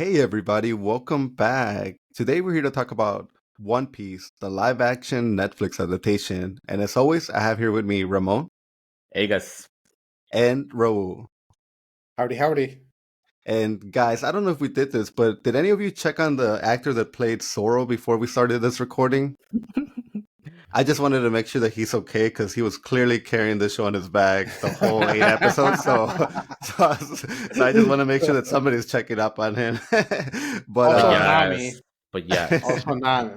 Hey everybody, welcome back. Today we're here to talk about One Piece, the live action Netflix adaptation. And as always, I have here with me Ramon Hey guys. and Raul. Howdy, howdy. And guys, I don't know if we did this, but did any of you check on the actor that played Zoro before we started this recording? I just wanted to make sure that he's okay because he was clearly carrying the show on his back the whole 8 episodes. So I just want to make sure that somebody's checking up on him. but Also, Yes, Nami. but yes. Also, Nami.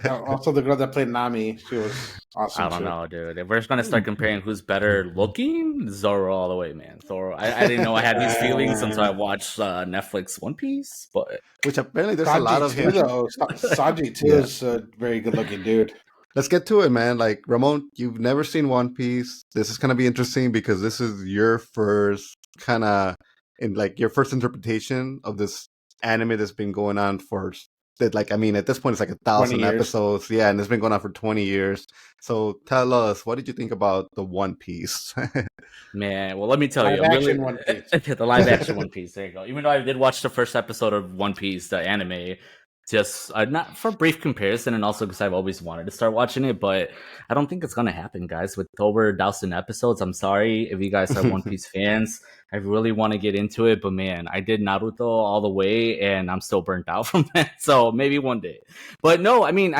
Also, the girl that played Nami. She was awesome I don't too. know, dude. If we're just gonna start comparing who's better looking, Zoro all the way, man. Zoro. I didn't know I had these feelings until I watched Netflix One Piece, but which apparently there's a lot Sanji of too, him. though. Sanji too Yeah. is a very good-looking dude. Let's get to it, man. Like Ramon, you've never seen One Piece. This is gonna be interesting because this is your first kind of in like your first interpretation of this anime that's been going on for that. Like, I mean, at this point, it's like 1,000 years. episodes. Yeah, and it's been going on for 20 years. So tell us, what did you think about the One Piece? man, well, let me tell Live you, I'm action really One Piece. the live action One Piece. There you go. Even though I did watch the first episode of One Piece, the anime, just not for brief comparison, and also because I've always wanted to start watching it, but I don't think it's gonna happen, guys. With over 1,000 episodes, I'm sorry if you guys are One Piece fans. I really want to get into it, but man, I did Naruto all the way, and I'm still burnt out from that. So maybe one day. But no, I mean,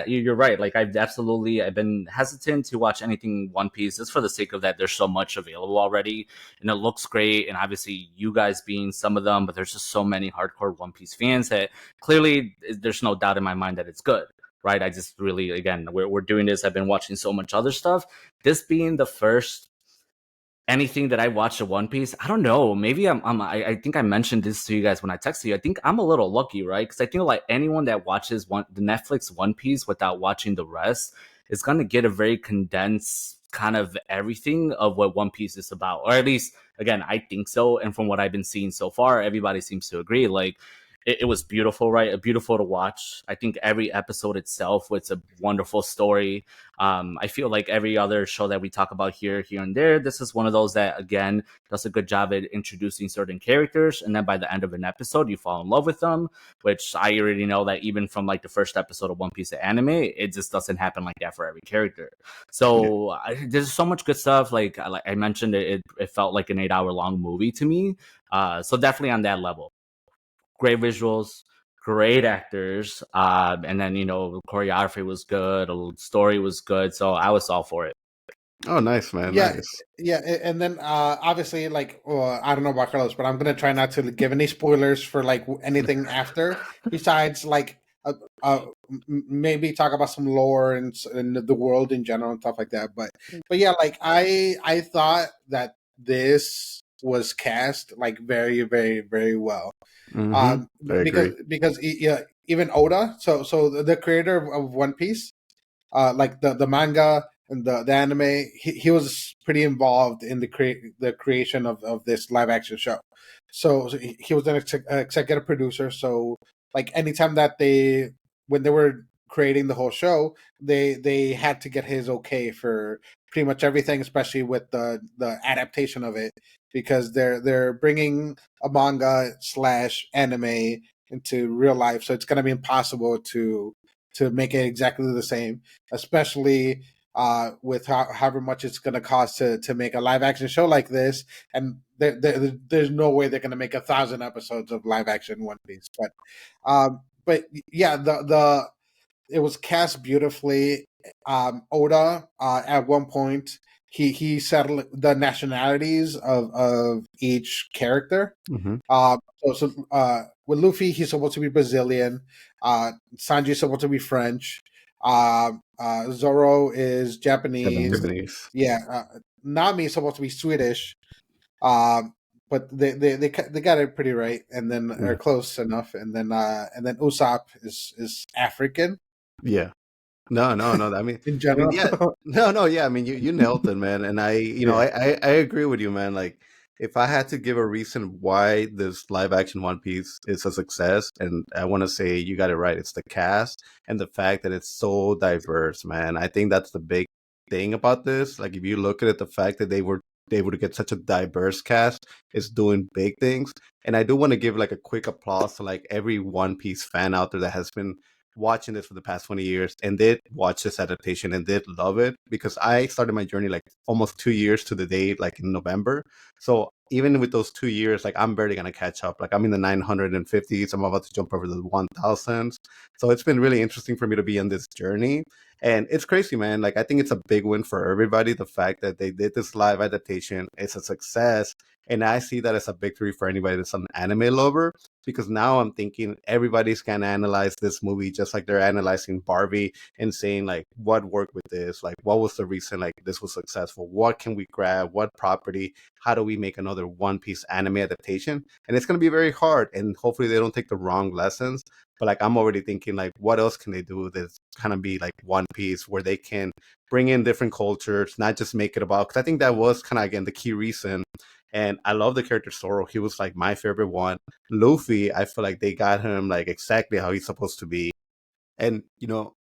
you're right. Like I've been hesitant to watch anything One Piece just for the sake of that. There's so much available already, and it looks great. And obviously, you guys being some of them, but there's just so many hardcore One Piece fans that clearly there's no doubt in my mind that it's good. Right? I just really, again, we're doing this. I've been watching so much other stuff. This being the first anything that I watched of One Piece, I don't know. Maybe I think I mentioned this to you guys when I texted you. I think I'm a little lucky, right? Because I think like anyone that watches the Netflix One Piece without watching the rest is gonna get a very condensed kind of everything of what One Piece is about, or at least again, I think so. And from what I've been seeing so far, everybody seems to agree. Like it was beautiful, right? Beautiful to watch. I think every episode itself was a wonderful story. I feel like every other show that we talk about here and there, this is one of those that again does a good job at introducing certain characters, and then by the end of an episode, you fall in love with them. Which I already know that even from like the first episode of One Piece of anime, it just doesn't happen like that for every character. So there's so much good stuff. Like I mentioned, it felt like an 8 hour long movie to me. So definitely on that level, great visuals, great actors, and then the choreography was good, the story was good, so I was all for it. Oh, nice, man. Yeah, Nice. yeah, and then obviously, like, I don't know about Carlos, but I'm gonna try not to give any spoilers for like anything after. Besides, like, maybe talk about some lore and the world in general and stuff like that. But yeah, like I thought that this was cast like very, very, very well. I agree. Because yeah, even Oda, so the creator of One Piece, like the manga and the anime, he was pretty involved in the creation of this live action show. So he was an executive producer. So like anytime that when they were creating the whole show, they had to get his okay for pretty much everything, especially with the adaptation of it, because they're bringing a manga slash anime into real life, so it's going to be impossible to make it exactly the same, especially with however much it's going to cost to make a live action show like this. And there's no way they're going to make 1,000 episodes of live action One Piece. But yeah, the it was cast beautifully. Oda, at one point, he settled the nationalities of each character. Mm-hmm. With Luffy, he's supposed to be Brazilian. Sanji's supposed to be French. Zoro is Japanese. Yeah, Nami is supposed to be Swedish. But they got it pretty right, and then are close enough. And then Usopp is African. Yeah. No. I mean, In general, yeah. No. Yeah. I mean, you nailed it, man. And I agree with you, man. Like, if I had to give a reason why this live action One Piece is a success, and I want to say you got it right, it's the cast and the fact that it's so diverse, man. I think that's the big thing about this. Like, if you look at it, the fact that they were able to get such a diverse cast is doing big things. And I do want to give like a quick applause to like every One Piece fan out there that has been watching this for the past 20 years and did watch this adaptation and did love it, because I started my journey like almost 2 years to the day, like in November. So even with those 2 years, like I'm barely gonna catch up. Like I'm in the 950s. I'm about to jump over the 1000s. So it's been really interesting for me to be on this journey. And it's crazy, man. Like I think it's a big win for everybody. The fact that they did this live adaptation, it's a success. And I see that as a victory for anybody that's an anime lover, because now I'm thinking everybody's gonna analyze this movie just like they're analyzing Barbie and saying like what worked with this, like what was the reason like this was successful, what can we grab, what property, how do we make another One Piece anime adaptation. And it's gonna be very hard, and hopefully they don't take the wrong lessons. But like I'm already thinking like what else can they do that's kind of be like One Piece, where they can bring in different cultures, not just make it about, because I think that was kind of again the key reason. And I love the character Zoro. He was like my favorite one. Luffy, I feel like they got him like exactly how he's supposed to be. And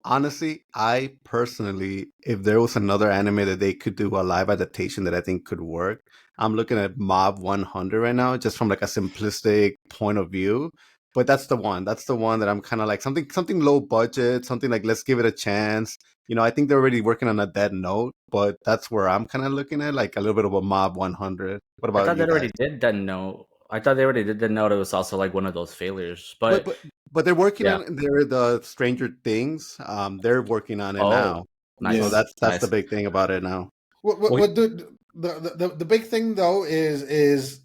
honestly, I personally, if there was another anime that they could do a live adaptation that I think could work, I'm looking at Mob 100 right now, just from like a simplistic point of view. But that's the one. That's the one that I'm kind of like something low budget, something like let's give it a chance. I think they're already working on a Dead Note, but that's where I'm kind of looking at like a little bit of a Mob 100. What I about thought you they guys? already did that note. I thought they already did the note. It was also like one of those failures. But But but but they're working yeah. on they're the Stranger Things. They're working on it now. Oh, Yeah. So nice, that's the nice. big thing about it now. Well, What the big thing though is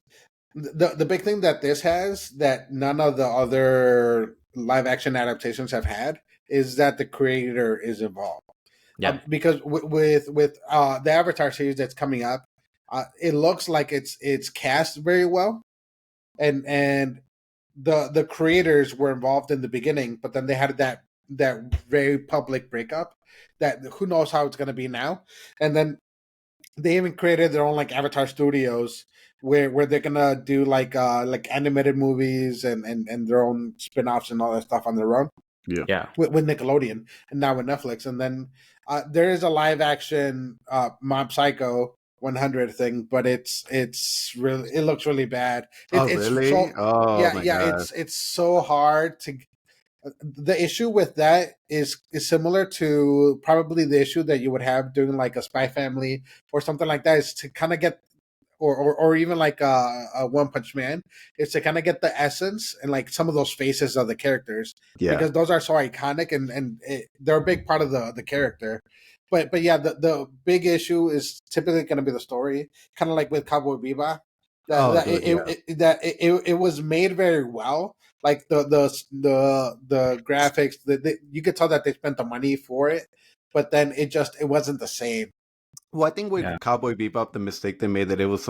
the big thing that this has that none of the other live action adaptations have had is that the creator is involved. yeah, Because with the Avatar series that's coming up, it looks like it's cast very well, and the creators were involved in the beginning, but then they had that very public breakup. That who knows how it's going to be now, and then they even created their own like Avatar Studios where they're gonna do like animated movies and their own spin-offs and all that stuff on their own yeah. with Nickelodeon and now with Netflix. And then there is a live action Mob Psycho 100 thing, but it's really, it looks really bad. Oh, It's really? so Oh my yeah, god. it's so hard to. The issue with that is similar to probably the issue that you would have doing like a Spy Family or something like that, is to kind of get or even like a One Punch Man, is to kind of get the essence and like some of those faces of the characters, Yeah. because those are so iconic and they're a big part of the character. But yeah, the big issue is typically going to be the story, kind of like with Cowboy Bebop. That, Oh, that dude, yeah. it was made very well, like the graphics, you could tell that they spent the money for it, but then it wasn't the same. Well, I think with Yeah. Cowboy Bebop, the mistake they made that it was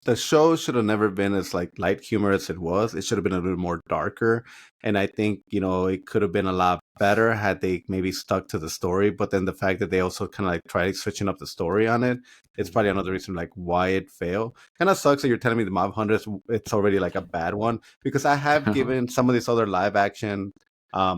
the show should have never been as like light humor as it was. It should have been a little more darker, and I think it could have been a lot better had they maybe stuck to the story. But then the fact that they also kind of like tried switching up the story on it, it's probably another reason like why it failed. Kind of sucks that you're telling me the Mob Hunters it's already like a bad one, because I have given some of these other live action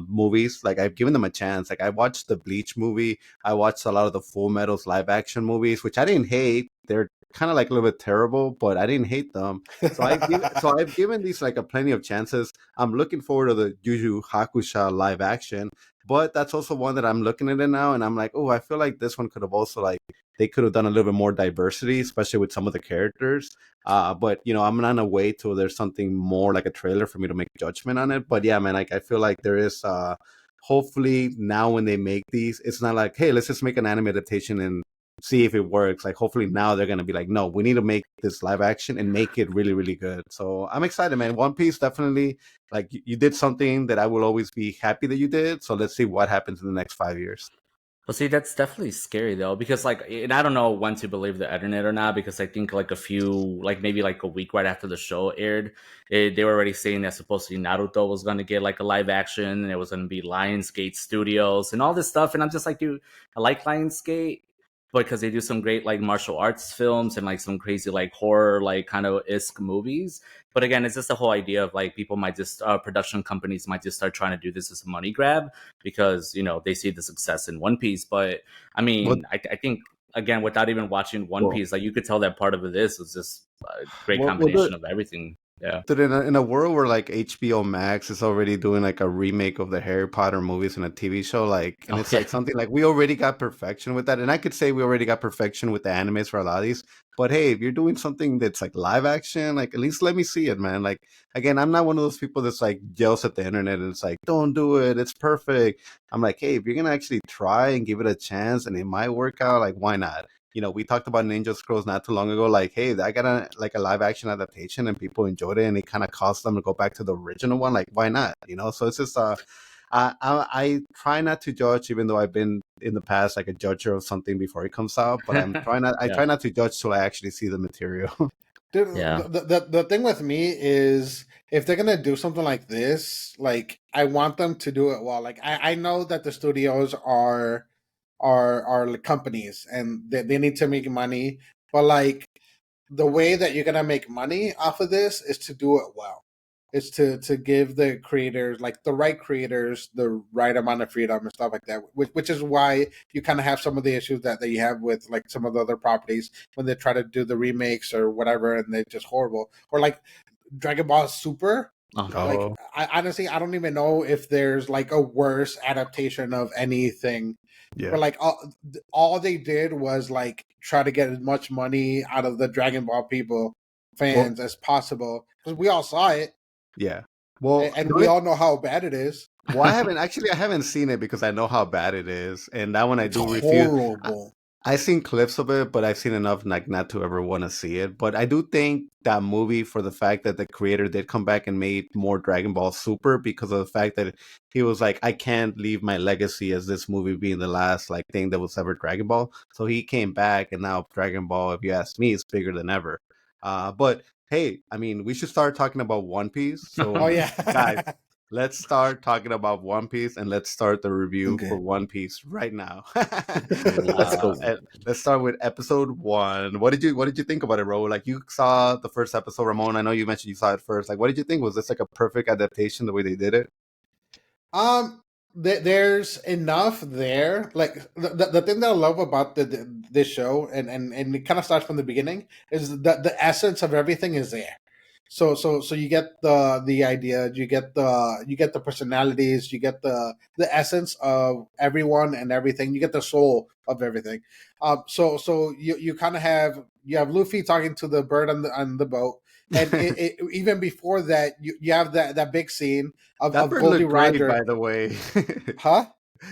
movies, like I've given them a chance. Like I watched the Bleach movie, I watched a lot of the Full Metals live action movies, which I didn't hate. They're kind of like a little bit terrible, but I didn't hate them. So I've given these like a plenty of chances. I'm looking forward to the Yu Yu Hakusho live action, but that's also one that I'm looking at it now, and I'm like, oh, I feel like this one could have also like they could have done a little bit more diversity, especially with some of the characters. But I'm not gonna wait till there's something more like a trailer for me to make judgment on it. But yeah, man, like I feel like there is hopefully now when they make these, it's not like, hey, let's just make an anime adaptation and see if it works. Like hopefully now they're gonna be like, no, we need to make this live action and make it really, really good. So I'm excited, man. One Piece definitely, like you did something that I will always be happy that you did. So let's see what happens in the next 5 years. Well, see, that's definitely scary though, because like, and I don't know when to believe the internet or not, because I think like maybe like a week right after the show aired, they were already saying that supposedly Naruto was going to get like a live action, and it was going to be Lionsgate Studios and all this stuff. And I'm just like, dude, I like Lionsgate because they do some great like martial arts films and like some crazy like horror like kind of isk movies. But again, it's just the whole idea of like people might just production companies might just start trying to do this as a money grab because they see the success in One Piece. But I What mean, I think again, without even watching One Well- Piece, like you could tell that part of it was just a great Well, combination of everything. Yeah. Dude, in a world where like HBO Max is already doing like a remake of the Harry Potter movies and a TV show, like, and Oh, it's yeah. like something like we already got perfection with that, and I could say we already got perfection with the animes for a lot of these. But hey, if you're doing something that's like live action, like at least let me see it, man. Like again, I'm not one of those people that's like yells at the internet and it's like, don't do it, it's perfect. I'm like, hey, if you're gonna actually try and give it a chance and it might work out, like why not? You know, we talked about Ninja Scrolls not too long ago. Like, hey, I got a live action adaptation and people enjoyed it, and it kind of caused them to go back to the original one. Like, why not? You know, so it's just I try not to judge, even though I've been in the past like a judger of something before it comes out. But I'm trying not. I Yeah. try not to judge till I actually see the material. Dude, Yeah. the thing with me is if they're gonna do something like this, like I want them to do it well. Like I know that the studios are like companies and they need to make money, but like the way that you're gonna make money off of this is to do it well. It's to give the creators, like the right creators, the right amount of freedom and stuff like that. Which is why you kind of have some of the issues that you have with like some of the other properties when they try to do the remakes or whatever, and they're just horrible. Or like Dragon Ball Super. Like Oh. I honestly I don't even know if there's like a worse adaptation of anything. Yeah. But like all they did was like try to get as much money out of the Dragon Ball people fans as possible because we all saw it. Yeah. Well, And we all know how bad it is. well, I haven't seen it because I know how bad it is, and that one I It's do refuse. horrible. I've seen clips of it, but I've seen enough like not to ever want to see it. But I do think that movie, for the fact that the creator did come back and made more Dragon Ball Super, because of the fact that he was like, I can't leave my legacy as this movie being the last like thing that was ever Dragon Ball. So he came back, and now Dragon Ball, if you ask me, is bigger than ever. But hey, I mean, we should start talking about One Piece. So Oh yeah, guys, let's start talking about One Piece, and let's start the review Okay. for One Piece right now. Let's go. Let's start with episode 1. What did you think about it, Ro? Like, you saw the first episode, Ramon. I know you mentioned you saw it first. Like, what did you think? Was this like a perfect adaptation the way they did it? There's enough there. Like the thing that I love about this show, and it kind of starts from the beginning, is that the essence of everything is there. So you get the idea, you get the personalities, you get the essence of everyone and everything, you get the soul of everything. So you kind of have Luffy talking to the bird on the boat, and even before that, you have that big scene of That bird Goldie looked great, Roger, by the way. huh?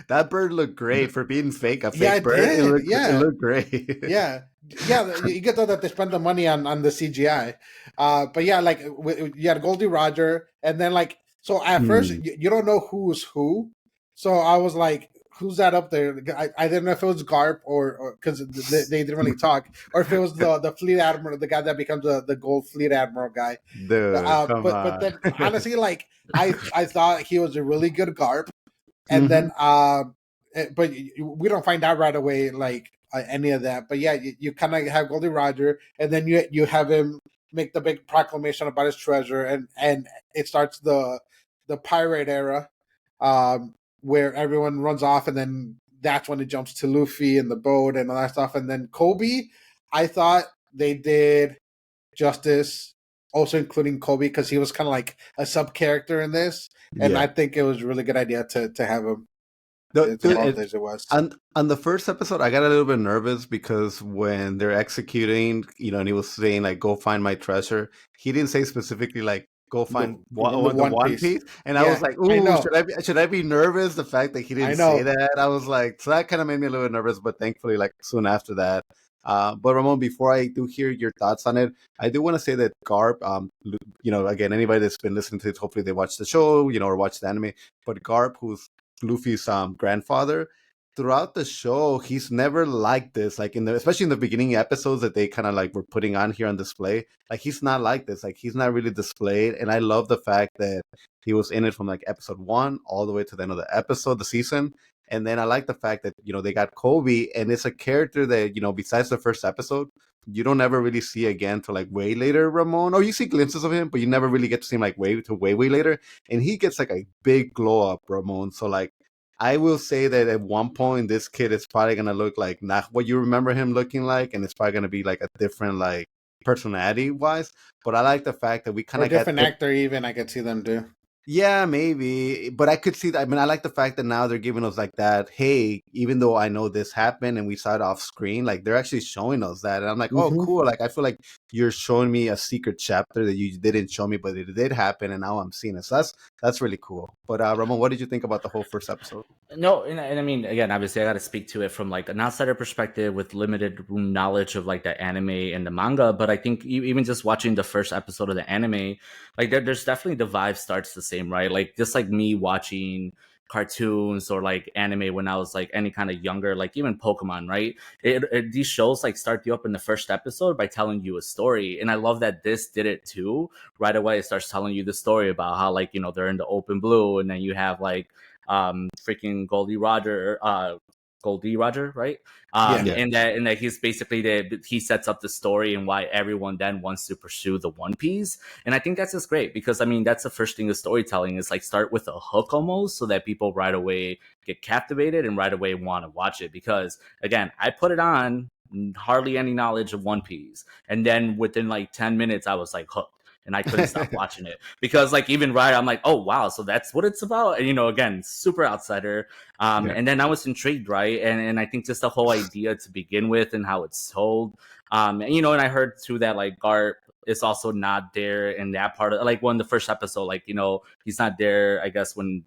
That bird looked great for being fake. A fake Yeah, it bird. did. It Yeah. looked great. Yeah, you get that they spend the money on the CGI, but yeah, like you had Goldie Roger, and then like so at first you don't know who's who, so I was like, who's that up there? I didn't know if it was Garp or because they didn't really talk, or if it was the fleet admiral, the guy that becomes the gold fleet admiral guy. Dude, come But on. then honestly, like I thought he was a really good Garp, and then but we don't find out right away like any of that. But yeah, you kind of have Goldie Roger, and then you have him make the big proclamation about his treasure, and it starts the pirate era, where everyone runs off, and then that's when it jumps to Luffy and the boat and all that stuff, and then Kobe. I thought they did justice, also including Kobe, because he was kind of like a sub character in this, and Yeah. I think it was a really good idea to have him Dude, involved as it was. on the first episode, I got a little bit nervous because when they're executing, and he was saying like, "Go find my treasure," he didn't say specifically like, "Go find the the One One Piece. Piece," and I Yeah, was like, I "Ooh, know. should I be nervous?" The fact that he I didn't know. say that, I was like, so that kind of made me a little bit nervous. But thankfully, like soon after that. But Ramon, before I do hear your thoughts on it, I do want to say that Garp, again, anybody that's been listening to it, hopefully they watch the show, or watch the anime. But Garp, who's Luffy's grandfather, throughout the show, he's never like this. Like especially in the beginning episodes that they kind of like were putting on here on display. Like he's not like this. Like he's not really displayed. And I love the fact that he was in it from like episode 1 all the way to the end of the episode, the season. And then I like the fact that, they got Kobe, and it's a character that, besides the first episode, you don't ever really see again till like way later, Ramon. Or you see glimpses of him, but you never really get to see him like way later. And he gets like a big glow up, Ramon. So like, I will say that at one point, this kid is probably gonna look like not what you remember him looking like, and it's probably gonna be like a different like personality wise. But I like the fact that we kind Or of got different actor, even I could see them do. yeah, maybe. But I could see that. I mean, I like the fact that now they're giving us like that. Hey, even though I know this happened and we saw it off screen, like they're actually showing us that. And I'm like, oh, Mhm. cool. Like, I feel like you're showing me a secret chapter that you didn't show me, but it did happen. And now I'm seeing it. So that's really cool. But Ramon, what did you think about the whole first episode? No, and I mean, again, obviously, I got to speak to it from like an outsider perspective with limited knowledge of like the anime and the manga. But I think even just watching the first episode of the anime, like there's definitely the vibe starts the same, right? Like just like me watching cartoons or like anime when I was like any kind of younger, like even Pokemon, right? These shows like start you up in the first episode by telling you a story, and I love that this did it too. Right away, it starts telling you the story about how like they're in the open blue, and then you have like freaking Goldie Roger, right? Yeah. And that he's basically he sets up the story and why everyone then wants to pursue the One Piece. And I think that's just great because I mean that's the first thing of storytelling is like start with a hook almost so that people right away get captivated and right away want to watch it. Because again, I put it on, hardly any knowledge of One Piece, and then within like 10 minutes I was like hooked. And I couldn't stop watching it because, like, even right, I'm like, oh wow, so that's what it's about. And again, super outsider. And then I was intrigued, right? And I think just the whole idea to begin with and how it's told. And I heard too that like Garp is also not there in that part of like when the first episode, like he's not there. I guess when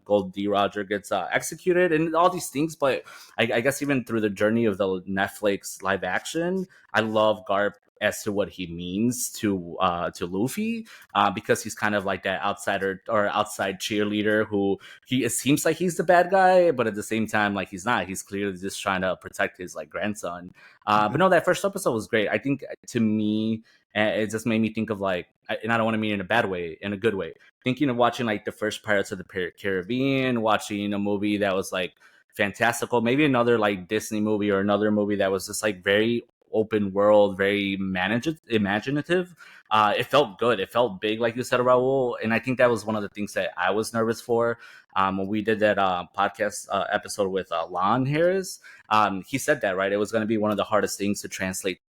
Gold D. Roger gets executed and all these things. But I guess even through the journey of the Netflix live action, I love Garp as to what he means to Luffy, because he's kind of like that outsider or outside cheerleader who it seems like he's the bad guy, but at the same time, like he's not. He's clearly just trying to protect his like grandson. But no, that first episode was great. I think to me, it just made me think of like, and I don't want to mean in a bad way, in a good way. Thinking of watching like the first Pirates of the Caribbean, watching a movie that was like fantastical, maybe another like Disney movie or another movie that was just like very open world, very imaginative. It felt good. It felt big, like you said, Raul. And I think that was one of the things that I was nervous for. When we did that podcast episode with Lon Harris, he said that, right? It was going to be one of the hardest things to translate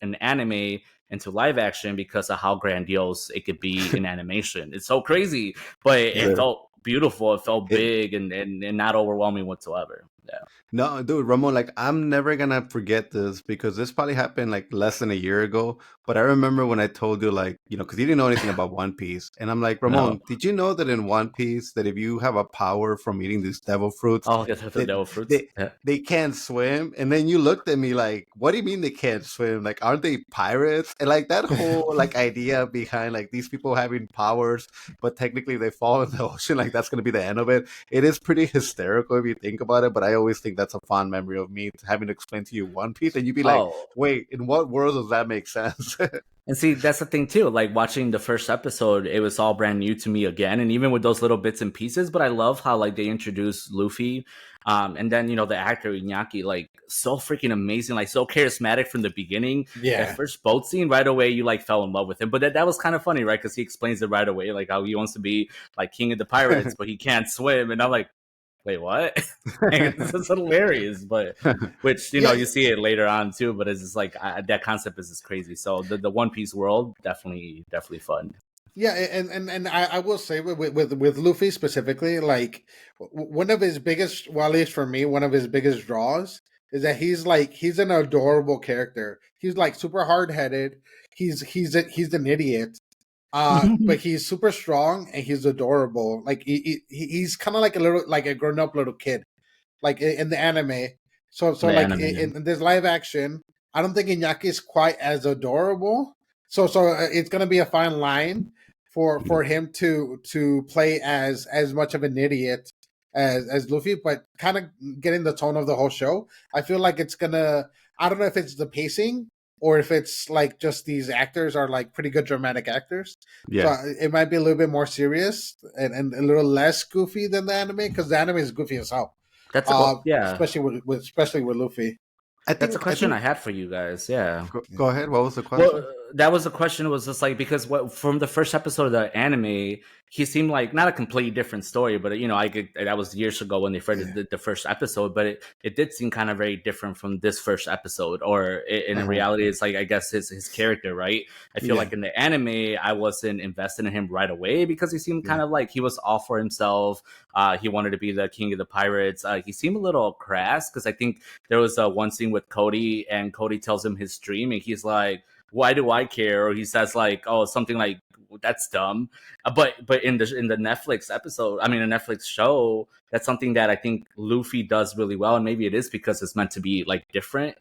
an anime into live action because of how grandiose it could be in animation. It's so crazy, but it felt beautiful. It felt big and not overwhelming whatsoever. Yeah. No, dude, Ramon, like I'm never gonna forget this because this probably happened like less than a year ago. But I remember when I told you, like, because you didn't know anything about One Piece, and I'm like, Ramon, No. did you know that in One Piece that if you have a power from eating these devil fruits, Oh, yeah, the devil fruits. they can't swim? And then you looked at me like, what do you mean they can't swim? Like, aren't they pirates? And like that whole like idea behind like these people having powers, but technically they fall in the ocean, like that's gonna be the end of it. It is pretty hysterical if you think about it, but I always think that's a fond memory of me having to explain to you One Piece, and you'd be like, wait, in what world does that make sense? And see, that's the thing too. Like watching the first episode, it was all brand new to me again, and even with those little bits and pieces. But I love how like they introduced Luffy, and then the actor Iñaki, like so freaking amazing, like so charismatic from the beginning. Yeah. That first boat scene, right away you like fell in love with him. But that was kind of funny, right? Because he explains it right away, like how he wants to be like king of the pirates, but he can't swim, and I'm like, wait, what? This is hilarious, but which you see it later on too. But it's just like that concept is just crazy. So the One Piece world definitely fun. Yeah, and I will say with Luffy specifically, like one of his biggest, well, at least for me, one of his biggest draws is that he's an adorable character. He's like super hard headed. He's an idiot. But he's super strong and he's adorable. Like he's kind of like a grown up little kid, like in the anime. So like anime, in this live action, I don't think Iñaki is quite as adorable. So it's gonna be a fine line for him to play as much of an idiot as Luffy, but kind of getting the tone of the whole show. I feel like it's gonna. I don't know if it's the pacing or if it's like just these actors are like pretty good dramatic actors. Yeah. So it might be a little bit more serious and a little less goofy than the anime, because the anime is goofy as hell. That's especially with Luffy. That's a question I had for you guys. Yeah. Go ahead. What was the question? Well, that was the question. It was just like, because from the first episode of the anime, he seemed like not a completely different story, but that was years ago when they first did the first episode, but it did seem kind of very different from this first episode. Or in reality, it's like, I guess his character, right? I feel like in the anime, I wasn't invested in him right away because he seemed kind of like he was all for himself. He wanted to be the king of the pirates. He seemed a little crass because I think there was one scene with Cody, and Cody tells him his dream, and he's like, why do I care? Or he says like, oh, something like, that's dumb. But in the Netflix episode, I mean, a Netflix show, that's something that I think Luffy does really well, and maybe it is because it's meant to be like different.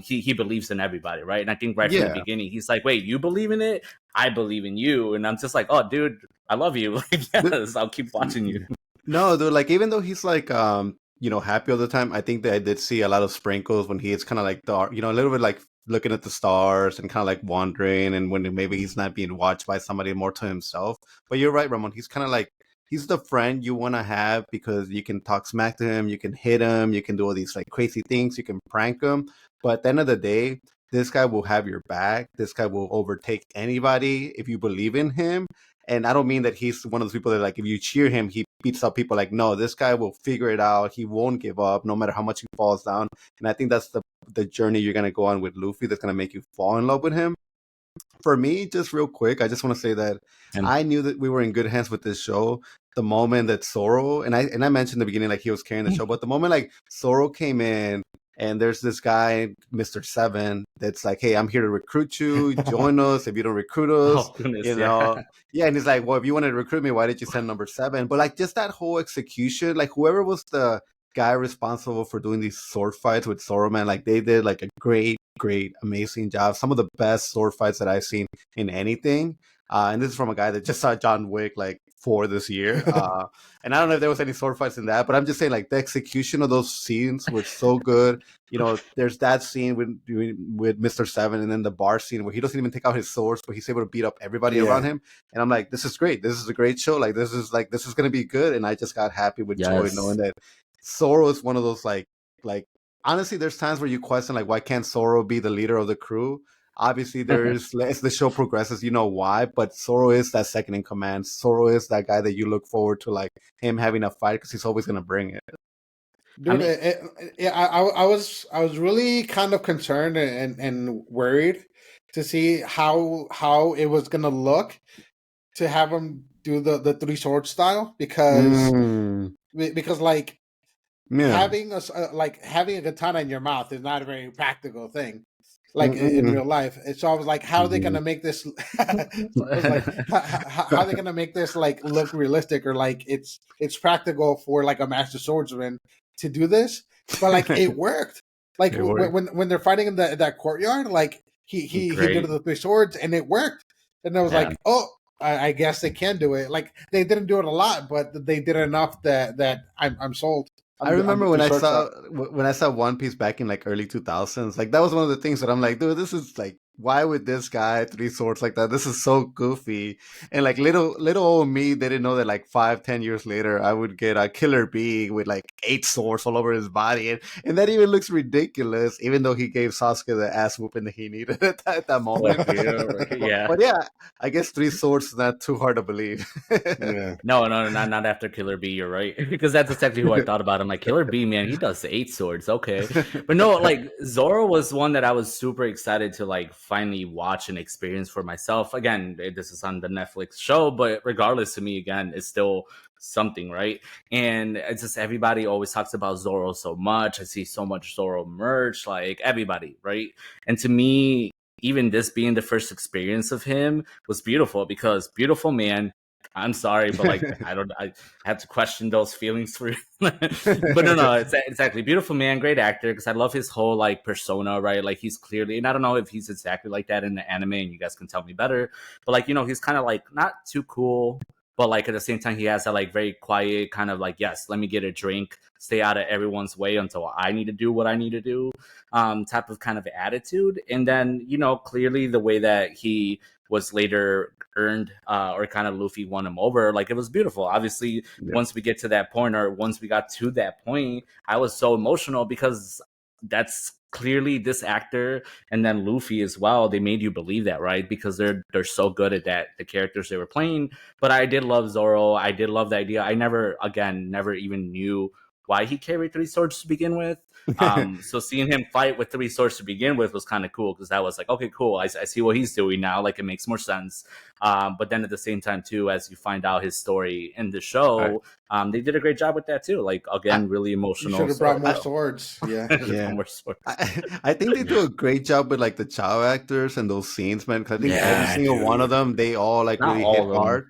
He believes in everybody, right? And I think right from the beginning, he's like, wait, you believe in it? I believe in you. And I'm just like, oh, dude, I love you. Like, yes, I'll keep watching you. No, dude, like, even though he's like happy all the time, I think that I did see a lot of sprinkles when he is kind of like a little bit like looking at the stars and kind of like wandering, and when maybe he's not being watched by somebody, more to himself. But you're right, Ramon. He's kind of like, he's the friend you want to have because you can talk smack to him, you can hit him, you can do all these like crazy things, you can prank him. But at the end of the day, this guy will have your back. This guy will overtake anybody if you believe in him. And I don't mean that he's one of those people that, like, if you cheer him, he beats up people. Like, no, this guy will figure it out. He won't give up no matter how much he falls down. And I think that's the journey you're going to go on with Luffy that's going to make you fall in love with him. For me, just real quick, I just want to say that I knew that we were in good hands with this show the moment that Zoro, and I mentioned in the beginning, like, he was carrying the show, but the moment like Zoro came in, and there's this guy, Mr. Seven, that's like, hey, I'm here to recruit you. Join us. If you don't recruit us, Yeah, and he's like, well, if you wanted to recruit me, why did you send number 7? But like, just that whole execution, like, whoever was the guy responsible for doing these sword fights with Zoro, man, like, they did like a great, amazing job. Some of the best sword fights that I've seen in anything. And this is from a guy that just saw John Wick like 4 this year. And I don't know if there was any sword fights in that, but I'm just saying, like, the execution of those scenes was so good. There's that scene with Mr. Seven, and then the bar scene where he doesn't even take out his swords, but he's able to beat up everybody around him. And I'm like, this is great. This is a great show. Like, this is going to be good. And I just got happy with joy knowing that Zoro is one of those, like, honestly, there's times where you question, like, why can't Zoro be the leader of the crew? Obviously, as the show progresses, you know why, but Zoro is that second in command. Zoro is that guy that you look forward to, like, him having a fight, because he's always going to bring it. Dude, I was really kind of concerned and worried to see how it was going to look to have him do the 3 sword style, because like, having having a katana in your mouth is not a very practical thing, like, in real life. And so I was like, how are they gonna make this how are they gonna make this like look realistic, or like it's practical for like a master swordsman to do this? But like, it worked. Like, when they're fighting in that courtyard, like, he did the 3 swords and it worked. And I was like, oh, I guess they can do it. Like, they didn't do it a lot, but they did enough that I'm sold. I remember when I saw One Piece back in like early 2000s, like, that was one of the things that I'm like, dude, this is like, why would this guy 3 swords like that? This is so goofy. And like, little old me didn't know that like 5-10 years later, I would get a Killer Bee with like 8 swords all over his body, and that even looks ridiculous, even though he gave Sasuke the ass whooping that he needed at that moment. But yeah, I guess 3 swords is not too hard to believe. No, not after Killer Bee. You're right, because that's exactly who I thought about. I'm like, Killer Bee, man, he does 8 swords, okay. But no, like, Zoro was one that I was super excited to like finally watch and experience for myself. Again, this is on the Netflix show, but regardless, to me, again, it's still something, right? And it's just, everybody always talks about Zoro so much. I see so much Zoro merch, like, everybody, right? And to me, even this being the first experience of him was beautiful, because beautiful man. I'm sorry, but like, I had to question those feelings for but no, it's exactly beautiful man, great actor, because I love his whole like persona, right? Like, he's clearly, and I don't know if he's exactly like that in the anime, and you guys can tell me better, but like, he's kind of like not too cool, but like at the same time, he has that like very quiet kind of like, yes, let me get a drink, stay out of everyone's way until I need to do what I need to do, type of kind of attitude. And then, clearly the way that he was later earned, or kind of Luffy won him over, like, it was beautiful. Obviously, once we get to that point, or once we got to that point, I was so emotional, because that's clearly this actor and then Luffy as well, they made you believe that, right? Because they're so good at that, the characters they were playing. But I did love Zoro. I did love the idea. I never even knew why he carried three swords to begin with. So seeing him fight with three swords to begin with was kind of cool, because that was like, okay, cool. I see what he's doing now. Like, it makes more sense. But then at the same time too, as you find out his story in the show, they did a great job with that too. Like, again, really You emotional. should have brought more swords. Yeah. Yeah. More swords. I think they do a great job with like the child actors and those scenes, man. Because I think every Yeah, single one of them, they all like Not really all hit of them. hard.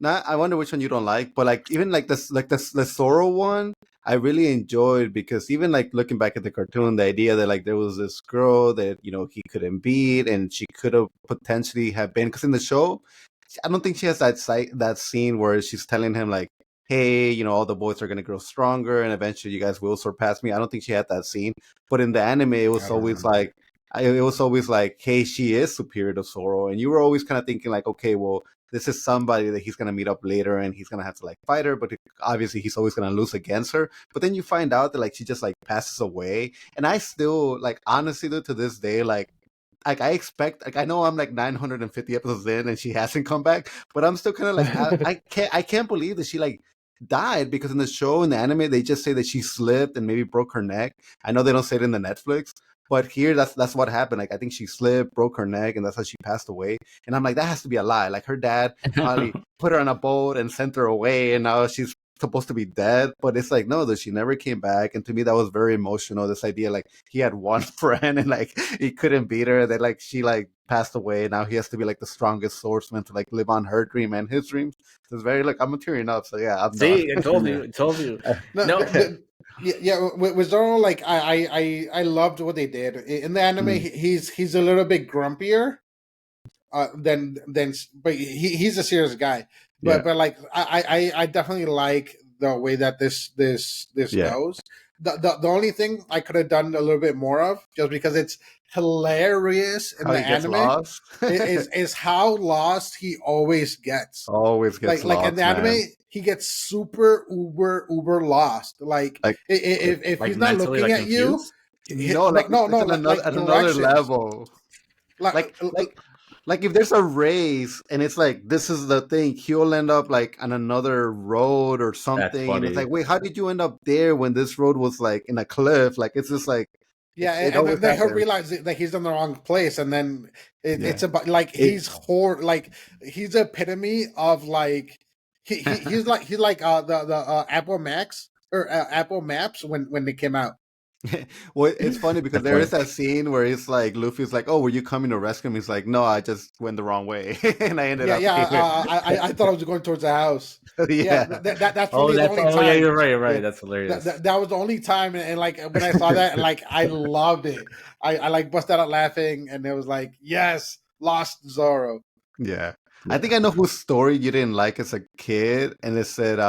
Now, I wonder which one you don't like, but like even like this, like the Zoro one, I really enjoyed, because even like looking back at the cartoon, the idea that like there was this girl that, you know, he couldn't beat, and she could have potentially have been, because in the show, I don't think she has that scene where she's telling him like, hey, you know, all the boys are gonna grow stronger, and eventually you guys will surpass me. I don't think she had that scene, but in the anime, it was always like, hey, she is superior to Zoro, and you were always kind of thinking like, okay, well, this is somebody that he's gonna meet up later, and he's gonna have to like fight her, but obviously he's always gonna lose against her. But then you find out that like she just like passes away, and I still like, honestly, though, to this day, like I expect, like, I know I'm like 950 episodes in and she hasn't come back, but I'm still kind of like, I can't believe that she like died, because in the show, in the anime, they just say that she slipped and maybe broke her neck. I know they don't say it in the Netflix, but here that's what happened. Like, I think she slipped, broke her neck, and that's how she passed away. And I'm like, that has to be a lie. Like, her dad probably put her on a boat and sent her away, and now she's supposed to be dead. But it's like, no, that she never came back. And to me, that was very emotional. This idea, like, he had one friend and like he couldn't beat her, that like she like passed away. Now he has to be like the strongest swordsman to like live on her dream and his dreams. So it's very like, I'm tearing up. So yeah, I'm See, done. I told you. No. Yeah, with Zoro, like I loved what they did in the anime. He's a little bit grumpier, than but he's a serious guy. But like I definitely like the way that this goes. The only thing I could have done a little bit more of, just because it's hilarious in How the he gets anime, lost. is how lost he always gets. Always gets Like lost, in the anime, man. he gets super uber lost. Like, Like, if like he's not mentally, looking like, at you, no, like no, it's no, on like another directions. level. Like if there's a race and it's like, this is the thing, he'll end up like on another road or something, and it's funny. like, wait, how did you end up there when this road was like in a cliff? Like, it's just like, yeah, it and always then he'll happens. realize that he's in the wrong place, and then it's Yeah. about like he's like he's epitome of like he's like the Apple Max or Apple Maps when they came out. Well, it's funny because there is Definitely. that scene where it's like, Luffy's like, oh, were you coming to rescue him? He's like, no, I just went the wrong way and I ended Yeah, up yeah. here. I thought I was going towards the house. Yeah, Yeah. that's Oh, really the that's only yeah, time. you're right, Yeah, That's hilarious. that was the only time, and like when I saw that, like I loved it. I like busted out laughing, and it was like, yes, lost Zoro. Yeah. I think I know whose story you didn't like as a kid, and it said,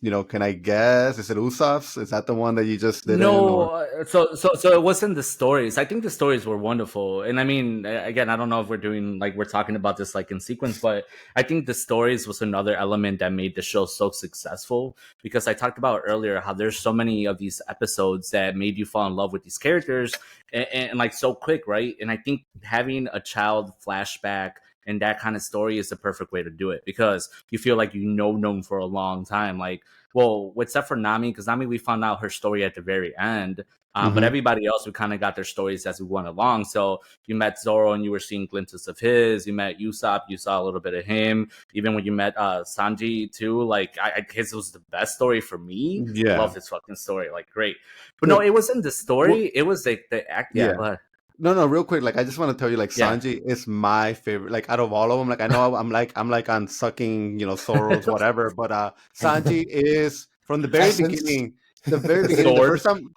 you know, can I guess? Is it Usopp's? Is that the one that you just didn't? No, Or so it wasn't the stories. I think the stories were wonderful, and I mean, again, I don't know if we're talking about this like in sequence, but I think the stories was another element that made the show so successful, because I talked about earlier how there's so many of these episodes that made you fall in love with these characters, and like so quick, right? And I think having a child flashback and that kind of story is the perfect way to do it, because you feel like you know them for a long time. Like, well, except for Nami, because Nami, we found out her story at the very end. But everybody else, we kind of got their stories as we went along. So you met Zoro and you were seeing glimpses of his. You met Usopp, you saw a little bit of him. Even when you met Sanji too, like I guess it was the best story for me. yeah. Love this fucking story, like great. But no, it wasn't the story. It was like the act. Yeah, Yeah. go ahead. No, real quick. Like, I just want to tell you, like, Yeah. Sanji is my favorite. Like, out of all of them, like, I know I'm like on sucking, you know, Soros, whatever. But Sanji is from the very Essence. beginning. The very beginning, the first time,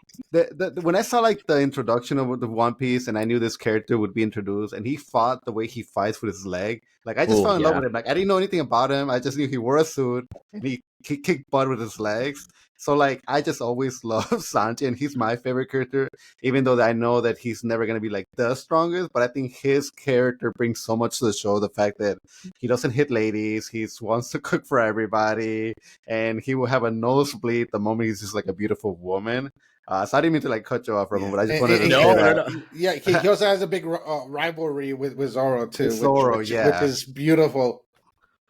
when I saw like the introduction of the One Piece, and I knew this character would be introduced, and he fought the way he fights with his leg, like I just Ooh, fell in love yeah. with him. Like, I didn't know anything about him. I just knew he wore a suit and he kicked butt with his legs. So like I just always love Sanji, and he's my favorite character, even though I know that he's never gonna be like the strongest. But I think his character brings so much to the show. The fact that he doesn't hit ladies, he wants to cook for everybody, and he will have a nosebleed the moment he's just like a beautiful woman. So I didn't mean to like cut you off, Ramon, Yeah. but I just wanted to No, say no, that. no. Yeah, he also has a big rivalry with Zoro too, With Zoro, which yeah. is beautiful.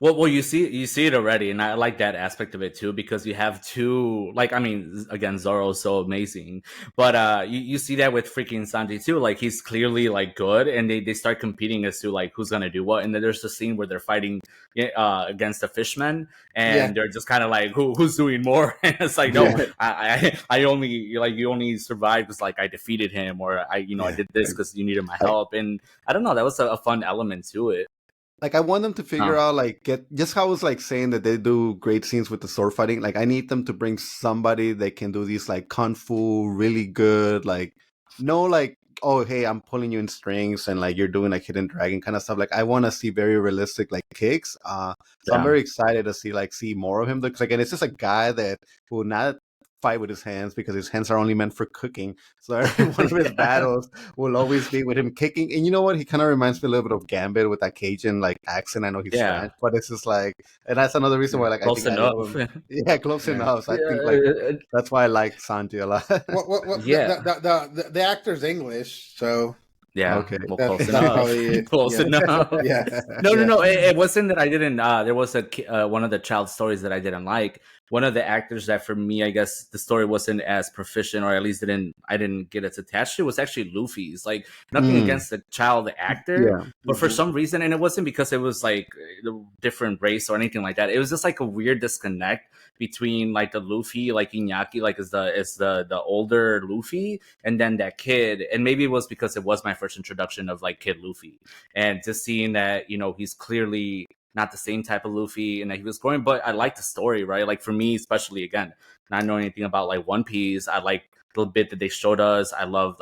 Well, you see it already, and I like that aspect of it too because you have two. Like, I mean, again, Zoro's so amazing, but you see that with freaking Sanji too. Like, he's clearly like good, and they start competing as to like who's gonna do what. And then there's the scene where they're fighting against the fishmen, and Yeah. they're just kind of like, who's doing more? And it's like, no, I only like you only survived because like I defeated him, or I did this because you needed my help, and I don't know, that was a fun element to it. Like I want them to figure out like get just how I was like saying that they do great scenes with the sword fighting. Like I need them to bring somebody that can do these like kung fu really good. Like no like oh hey I'm pulling you in strings and like you're doing like hidden dragon kind of stuff. Like I want to see very realistic like kicks. So I'm very excited to see more of him because again it's just a guy that will not fight with his hands because his hands are only meant for cooking. So every one of his battles will always be with him kicking. And you know what? He kind of reminds me a little bit of Gambit with that Cajun like accent. I know he's Spanish, but it's just like, and that's another reason why like close I think enough. I love him. Yeah, close enough. So I think Yeah. that's why I like Sanji a lot. What, Yeah. the actor's English, so Yeah, Okay. well, That's- close that's enough. probably- Close yeah. enough. Yeah. No. It wasn't that I didn't. There was one of the child stories that I didn't like. One of the actors that, for me, I guess the story wasn't as proficient, or at least I didn't get as attached to. Was actually Luffy's. Like nothing against the child actor, but for some reason, and it wasn't because it was like a different race or anything like that. It was just like a weird disconnect between like the Luffy, like Iñaki, like is the older Luffy, and then that kid. And maybe it was because it was my first introduction of like Kid Luffy, and just seeing that he's clearly not the same type of Luffy and that he was growing. But I like the story, right? Like for me, especially again, not knowing anything about like One Piece, I like the bit that they showed us. I loved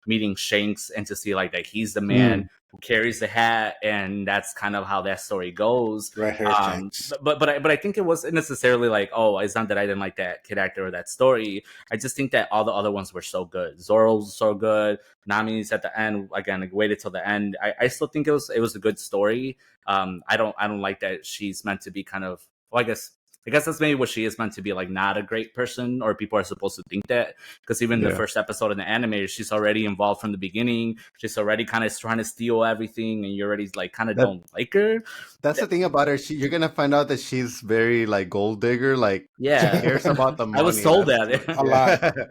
meeting Shanks and to see like that he's the man who carries the hat, and that's kind of how that story goes. Right here, Shanks. But I think it wasn't necessarily like, oh, it's not that I didn't like that kid actor or that story. I just think that all the other ones were so good. Zoro's so good. Nami's at the end again. Waited till the end. I still think it was a good story. I don't like that she's meant to be kind of. Well, I guess that's maybe what she is meant to be, like not a great person, or people are supposed to think that, because even the first episode of the anime, she's already involved from the beginning. She's already kind of trying to steal everything, and you already like kind of don't like her. That's the thing about her. You're gonna find out that she's very like gold digger. Like she cares about the money. I was told that a lot.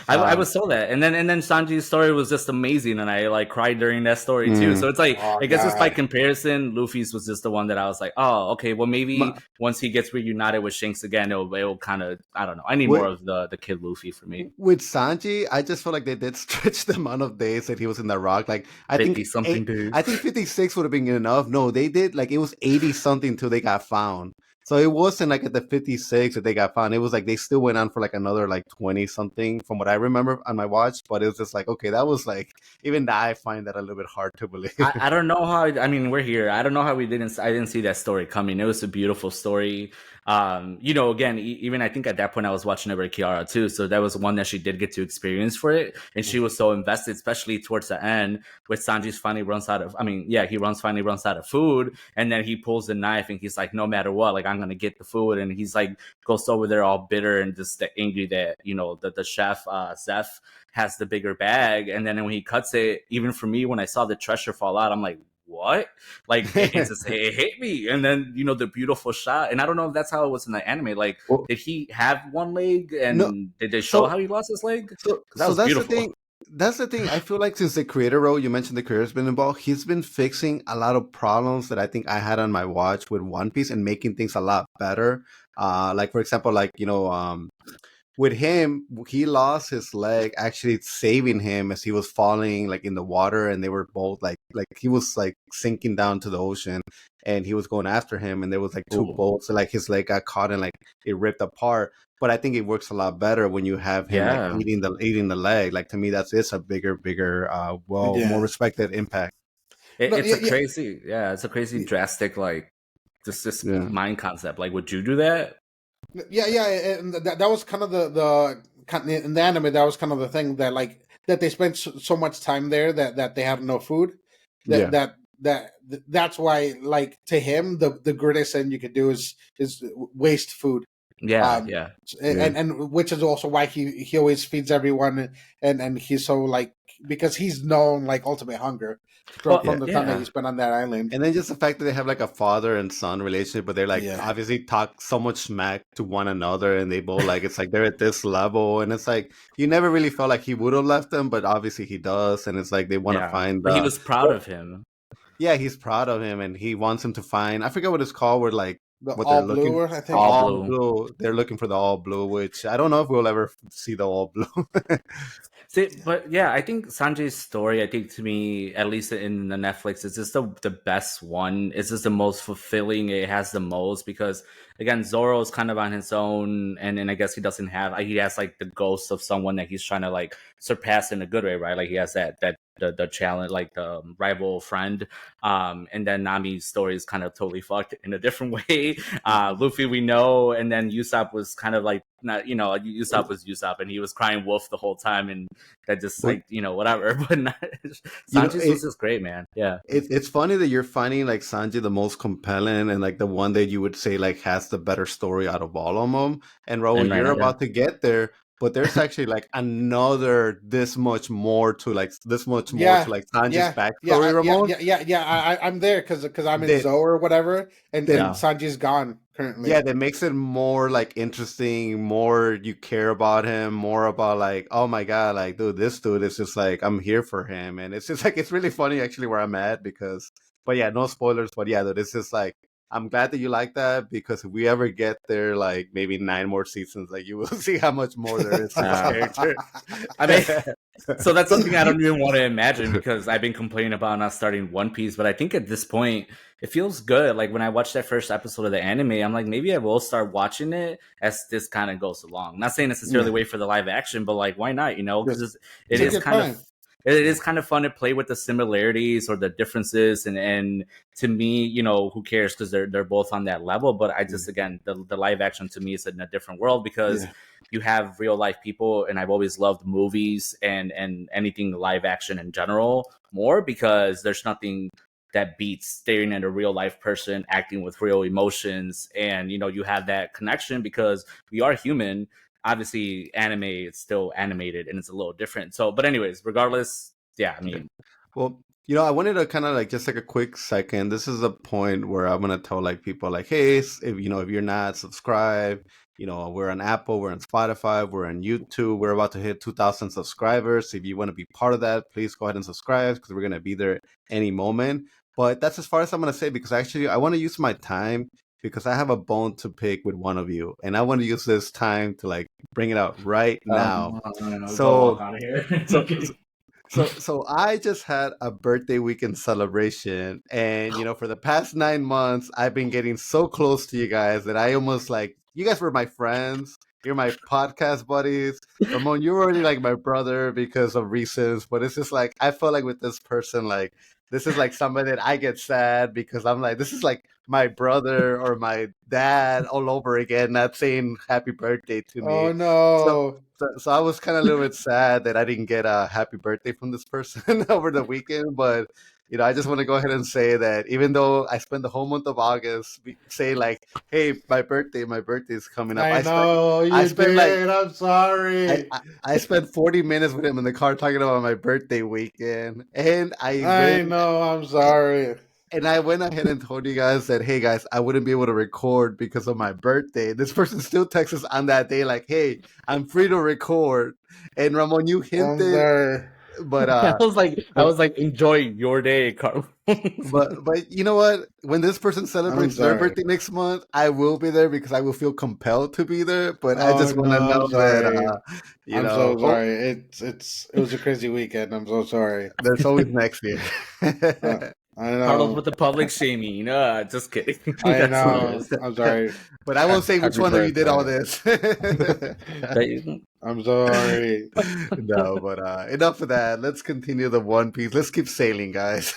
I was told that, and then Sanji's story was just amazing, and I like cried during that story too. So it's like I guess it's by comparison, Luffy's was just the one that I was like, oh, okay, well maybe once he gets reunited with Shanks again, it'll kind of, I don't know. I need more of the kid Luffy for me. With Sanji, I just feel like they did stretch the amount of days that he was in the rock. Like I think 50-something days. I think 56 would have been enough. No, they did like it was 80 something till they got found. So it wasn't like at the 56 that they got found. It was like they still went on for like another like 20 something from what I remember on my watch. But it was just like, okay, that was like, even I find that a little bit hard to believe. I don't know how, I mean, we're here. I don't know how I didn't see that story coming. It was a beautiful story. Again, even I think at that point I was watching over Kiara too. So that was one that she did get to experience for it. And she was so invested, especially towards the end, with Sanji's finally runs out of, finally runs out of food. And then he pulls the knife and he's like, no matter what, like I'm going to get the food. And he's like, goes over there all bitter and just angry that, that the chef, Zeph, has the bigger bag. And then when he cuts it, even for me, when I saw the treasure fall out, I'm like, what? Like it just it hit me. And then the beautiful shot. And I don't know if that's how it was in the anime. Like, did he have one leg? And did they show how he lost his leg? So that's beautiful. The thing. That's the thing. I feel like since the creator role, you mentioned the creator's been involved, he's been fixing a lot of problems that I think I had on my watch with One Piece and making things a lot better. Like for example, like with him, he lost his leg actually saving him as he was falling like in the water, and they were both like he was like sinking down to the ocean, and he was going after him, and there was like two boats, and like his leg got caught and like it ripped apart. But I think it works a lot better when you have him like eating the leg. Like to me, it's a bigger, more respected impact. It's a crazy drastic like this mind concept. Like, would you do that? Yeah, and that was kind of in the anime. That was kind of the thing that like that they spent so much time there that they have no food. Yeah. That's why like to him the greatest thing you could do is waste food. Yeah, Um, yeah. and which is also why he always feeds everyone, and he's so like because he's known like ultimate hunger Well, from the time that yeah. he spent on that island. And then just the fact that they have like a father and son relationship, but they're like Yeah. obviously talk so much smack to one another, and they both like it's like they're at this level, and it's like you never really felt like he would have left them, but obviously he does, and it's like they want to Yeah. find. But he was proud of him. Yeah, he's proud of him, and he wants him to find. I forget what it's called. Where like The what they're all looking. blue, I think. All All blue. blue. They're looking for the all blue, which I don't know if we'll ever see the all blue. See, but yeah, I think Sanjay's story, I think to me, at least in the Netflix, is just the best one. It's just the most fulfilling. It has the most because again, Zoro is kind of on his own, and I guess he doesn't have. He has like the ghost of someone that he's trying to like surpass in a good way, right? Like he has that the challenge, like the rival friend. And then Nami's story is kind of totally fucked in a different way. Luffy, we know, and then Usopp was kind of like not, Usopp was Usopp, and he was crying wolf the whole time, and that just like whatever. But not, Sanji's was just great, man. Yeah, it's funny that you're finding like Sanji the most compelling and like the one that you would say like has the better story out of all of them. And Raul, And you're about to get there, but there's actually like another this much more to like Sanji's backstory, Ramon. I'm there because I'm in Zoe or whatever, and Sanji's gone currently. Yeah, that makes it more like interesting, more you care about him, more about like, oh my god, like dude, this dude is just like I'm here for him, and it's just like it's really funny actually where I'm at because, but yeah, no spoilers, but yeah, dude, it's just like I'm glad that you like that because if we ever get there, like maybe 9 more seasons, like you will see how much more there is to this character. I mean, so that's something I don't even want to imagine because I've been complaining about not starting One Piece, but I think at this point it feels good. Like when I watched that first episode of the anime, I'm like, maybe I will start watching it as this kind of goes along. Not saying necessarily wait for the live action, but like, why not? Because it is kind of. It is kind of fun to play with the similarities or the differences, and to me, who cares because they're both on that level. But I just again, the live action to me is in a different world because you have real life people, and I've always loved movies and anything live action in general more because there's nothing that beats staring at a real life person acting with real emotions, and you have that connection because we are human. Obviously anime is still animated and it's a little different. So, but anyways, regardless, yeah, I mean, well, I wanted to kind of like just like a quick second. This is a point where I'm gonna tell like people like, hey, if you're not subscribed, we're on Apple, we're on Spotify, we're on YouTube. We're about to hit 2,000 subscribers. If you want to be part of that, please go ahead and subscribe because we're gonna be there any moment. But that's as far as I'm gonna say because actually I want to use my time because I have a bone to pick with one of you, and I want to use this time to like bring it out right now. So I just had a birthday weekend celebration, and for the past 9 months, I've been getting so close to you guys that I almost like you guys were my friends. You're my podcast buddies. Ramon, you're already like my brother because of reasons, but it's just like I felt like with this person, like this is like somebody that I get sad because I'm like, this is like my brother or my dad all over again, not saying happy birthday to me. Oh no. So I was kind of a little bit sad that I didn't get a happy birthday from this person over the weekend, but I just want to go ahead and say that even though I spent the whole month of August saying like, "Hey, my birthday is coming up," I'm sorry. I spent 40 minutes with him in the car talking about my birthday weekend, and I'm sorry. And I went ahead and told you guys that, hey guys, I wouldn't be able to record because of my birthday. This person still texts us on that day like, hey, I'm free to record. And Ramon, you hinted. But I was like, enjoy your day, Carl. but you know what? When this person celebrates their birthday next month, I will be there because I will feel compelled to be there. But I just want to know that I'm so sorry. It was a crazy weekend. I'm so sorry. There's always next year. I know. Carlos with the public shaming. Just kidding. I know. I'm sorry. But I won't say which one of you did all this. I'm sorry. No, but enough of that. Let's continue the One Piece. Let's keep sailing, guys.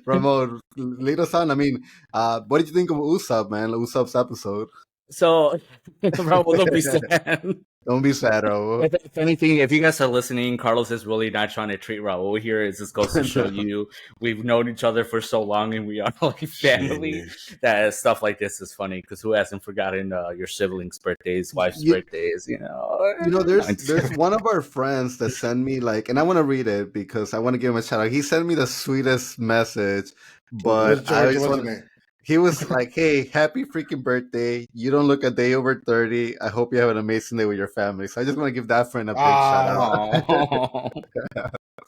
Ramon, lead us on. I mean, what did you think of Usopp, man? Usopp's episode? So, Raul, don't be sad. Don't be sad, Raul. If anything, if you guys are listening, Carlos is really not trying to treat Raul here. It just goes to show you we've known each other for so long and we are like family. That stuff like this is funny because who hasn't forgotten your siblings' birthdays, wife's birthdays? You know, there's one of our friends that sent me like, and I want to read it because I want to give him a shout out. He sent me the sweetest message, but George, wasn't it? He was like, "Hey, happy freaking birthday! You don't look a day over 30. I hope you have an amazing day with your family." So I just want to give that friend a big shout out.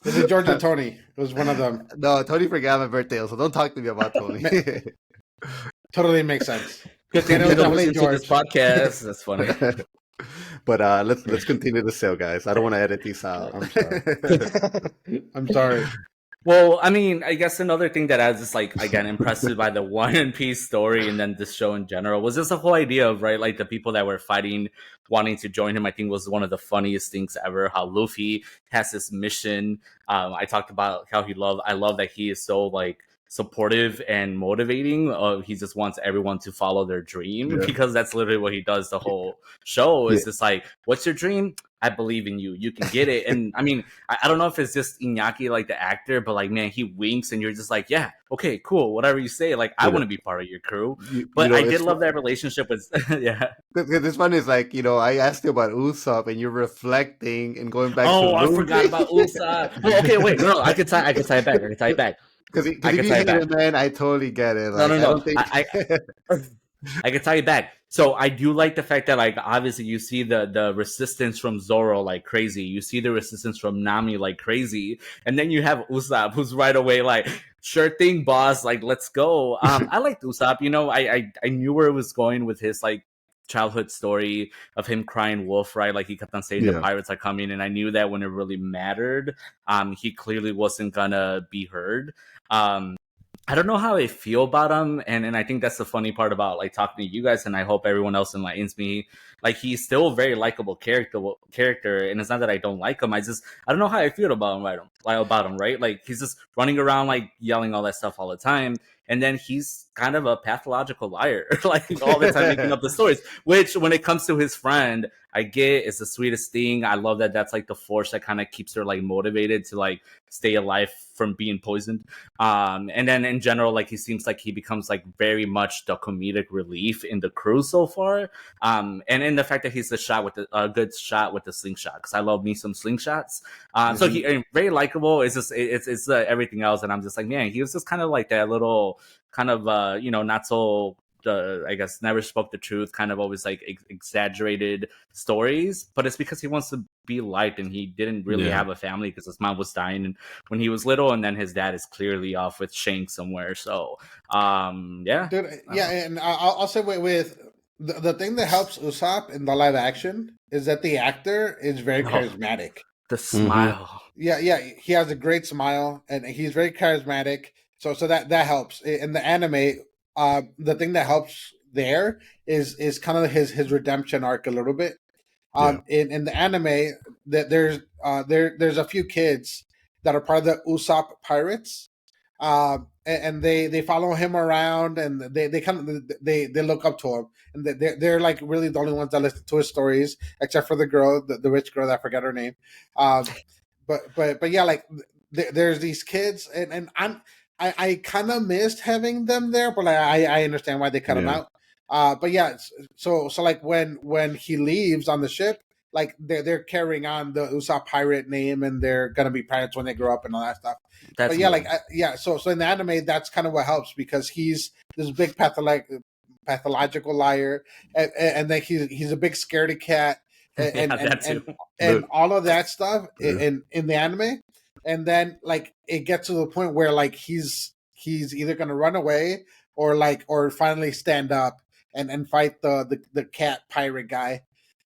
Is it George or Tony? It was one of them. No, Tony forgot my birthday, so don't talk to me about Tony. Totally makes sense. Good thing you don't listen to this podcast. That's funny. But let's continue the sale, guys. I don't want to edit these out. I'm sorry. I'm sorry. Well, I mean, I guess another thing that I was just like, again, impressed by the One Piece story and then this show in general was just the whole idea of, right, like the people that were fighting, wanting to join him, I think was one of the funniest things ever. How Luffy has this mission. I talked about how I love that he is so like supportive and motivating. He just wants everyone to follow their dream because that's literally what he does the whole show is just like, what's your dream? I believe in you. You can get it. And I mean, I don't know if it's just Iñaki, like the actor, but like, man, he winks and you're just like, yeah, okay, cool. Whatever you say. Like, I want to be part of your crew. But I did love that relationship with, This one is like, I asked you about Usopp and you're reflecting and going back to I forgot about Usopp. Oh, okay, wait, no, I could tie it back. Because if you hate it, man, I totally get it. Like, no. I can tie it back. So I do like the fact that, like, obviously you see the resistance from Zoro like crazy. You see the resistance from Nami like crazy. And then you have Usopp who's right away like, sure thing, boss. Like, let's go. I liked Usopp. I knew where it was going with his, like, childhood story of him crying wolf, right? Like, he kept on saying the pirates are coming. And I knew that when it really mattered, he clearly wasn't gonna be heard. I don't know how I feel about him, and I think that's the funny part about like talking to you guys, and I hope everyone else enlightens me. Like, he's still a very likable character, and it's not that I don't like him. I don't know how I feel about him, right? Like, he's just running around like yelling all that stuff all the time, and then he's kind of a pathological liar, like all the time making up the stories. Which, when it comes to his friend, I get it's the sweetest thing. I love that that's like the force that kind of keeps her like motivated to like stay alive from being poisoned. And then in general, like, he seems like he becomes like very much the comedic relief in the crew so far. And in the fact that he's a good shot with the slingshot, because I love me some slingshots. So he very likable. It's just it's everything else, and I'm just like, man, he was just kind of like that little kind of not so I guess never spoke the truth, kind of always like exaggerated stories, but it's because he wants to be liked, and he didn't really have a family because his mom was dying when he was little, and then his dad is clearly off with Shanks somewhere. So Dude, and I'll say with the thing that helps Usopp in the live action is that the actor is very charismatic. The smile. Yeah, he has a great smile, and he's very charismatic. So that helps in the anime. The thing that helps there is kind of his redemption arc a little bit. In the anime, that there's a few kids that are part of the Usopp Pirates, and they follow him around, and they kind of they look up to him, and they're like really the only ones that listen to his stories, except for the girl, the rich girl that I forgot her name. But yeah, like there's these kids, and I kind of missed having them there, but I understand why they cut them out. But yeah, so like when he leaves on the ship, like they're carrying on the Usopp pirate name, and they're gonna be pirates when they grow up and all that stuff. But yeah, so in the anime, that's kind of what helps, because he's this big pathological liar, and then he's a big scaredy cat, and all of that stuff in the anime. And then like it gets to the point where like he's either gonna run away or finally stand up and fight the cat pirate guy.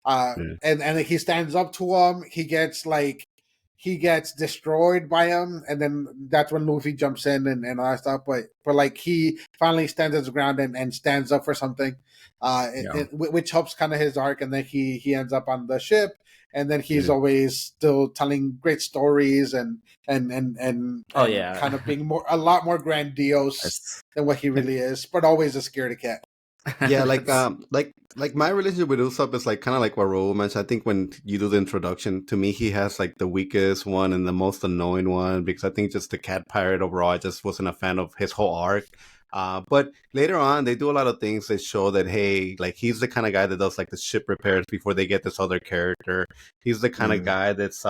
And he stands up to him. He gets destroyed by him, and then that's when Luffy jumps in and all that stuff. But like he finally stands his ground and stands up for something, which helps kind of his arc. And then he ends up on the ship. And then he's always still telling great stories and kind of being a lot more grandiose than what he really is, but always a scaredy cat. Yeah, That's- like my relationship with Usopp is like kind of like what Raul mentioned. I think when you do the introduction, to me, he has like the weakest one and the most annoying one because I think just the cat pirate overall, I just wasn't a fan of his whole arc. But later on, they do a lot of things that show that hey, like he's the kind of guy that does like the ship repairs before they get this other character. He's the kind of Mm. guy that's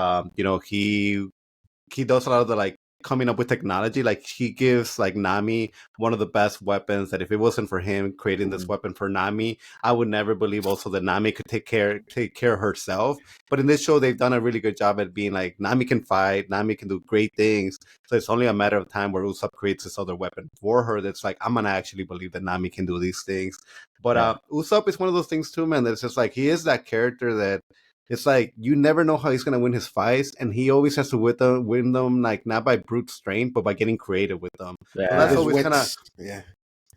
he does a lot of the like coming up with technology. Like he gives like Nami one of the best weapons that if it wasn't for him creating this weapon for Nami, I would never believe also that Nami could take care of herself. But in this show, they've done a really good job at being like Nami can fight, Nami can do great things. So it's only a matter of time where Usopp creates this other weapon for her. That's like I'm gonna actually believe that Nami can do these things. But yeah. Usopp is one of those things too, man. That's just like he is that character that it's like you never know how he's gonna win his fights, and he always has to win them like not by brute strength, but by getting creative with them. So With Yeah. that's his always kind of wits. Yeah.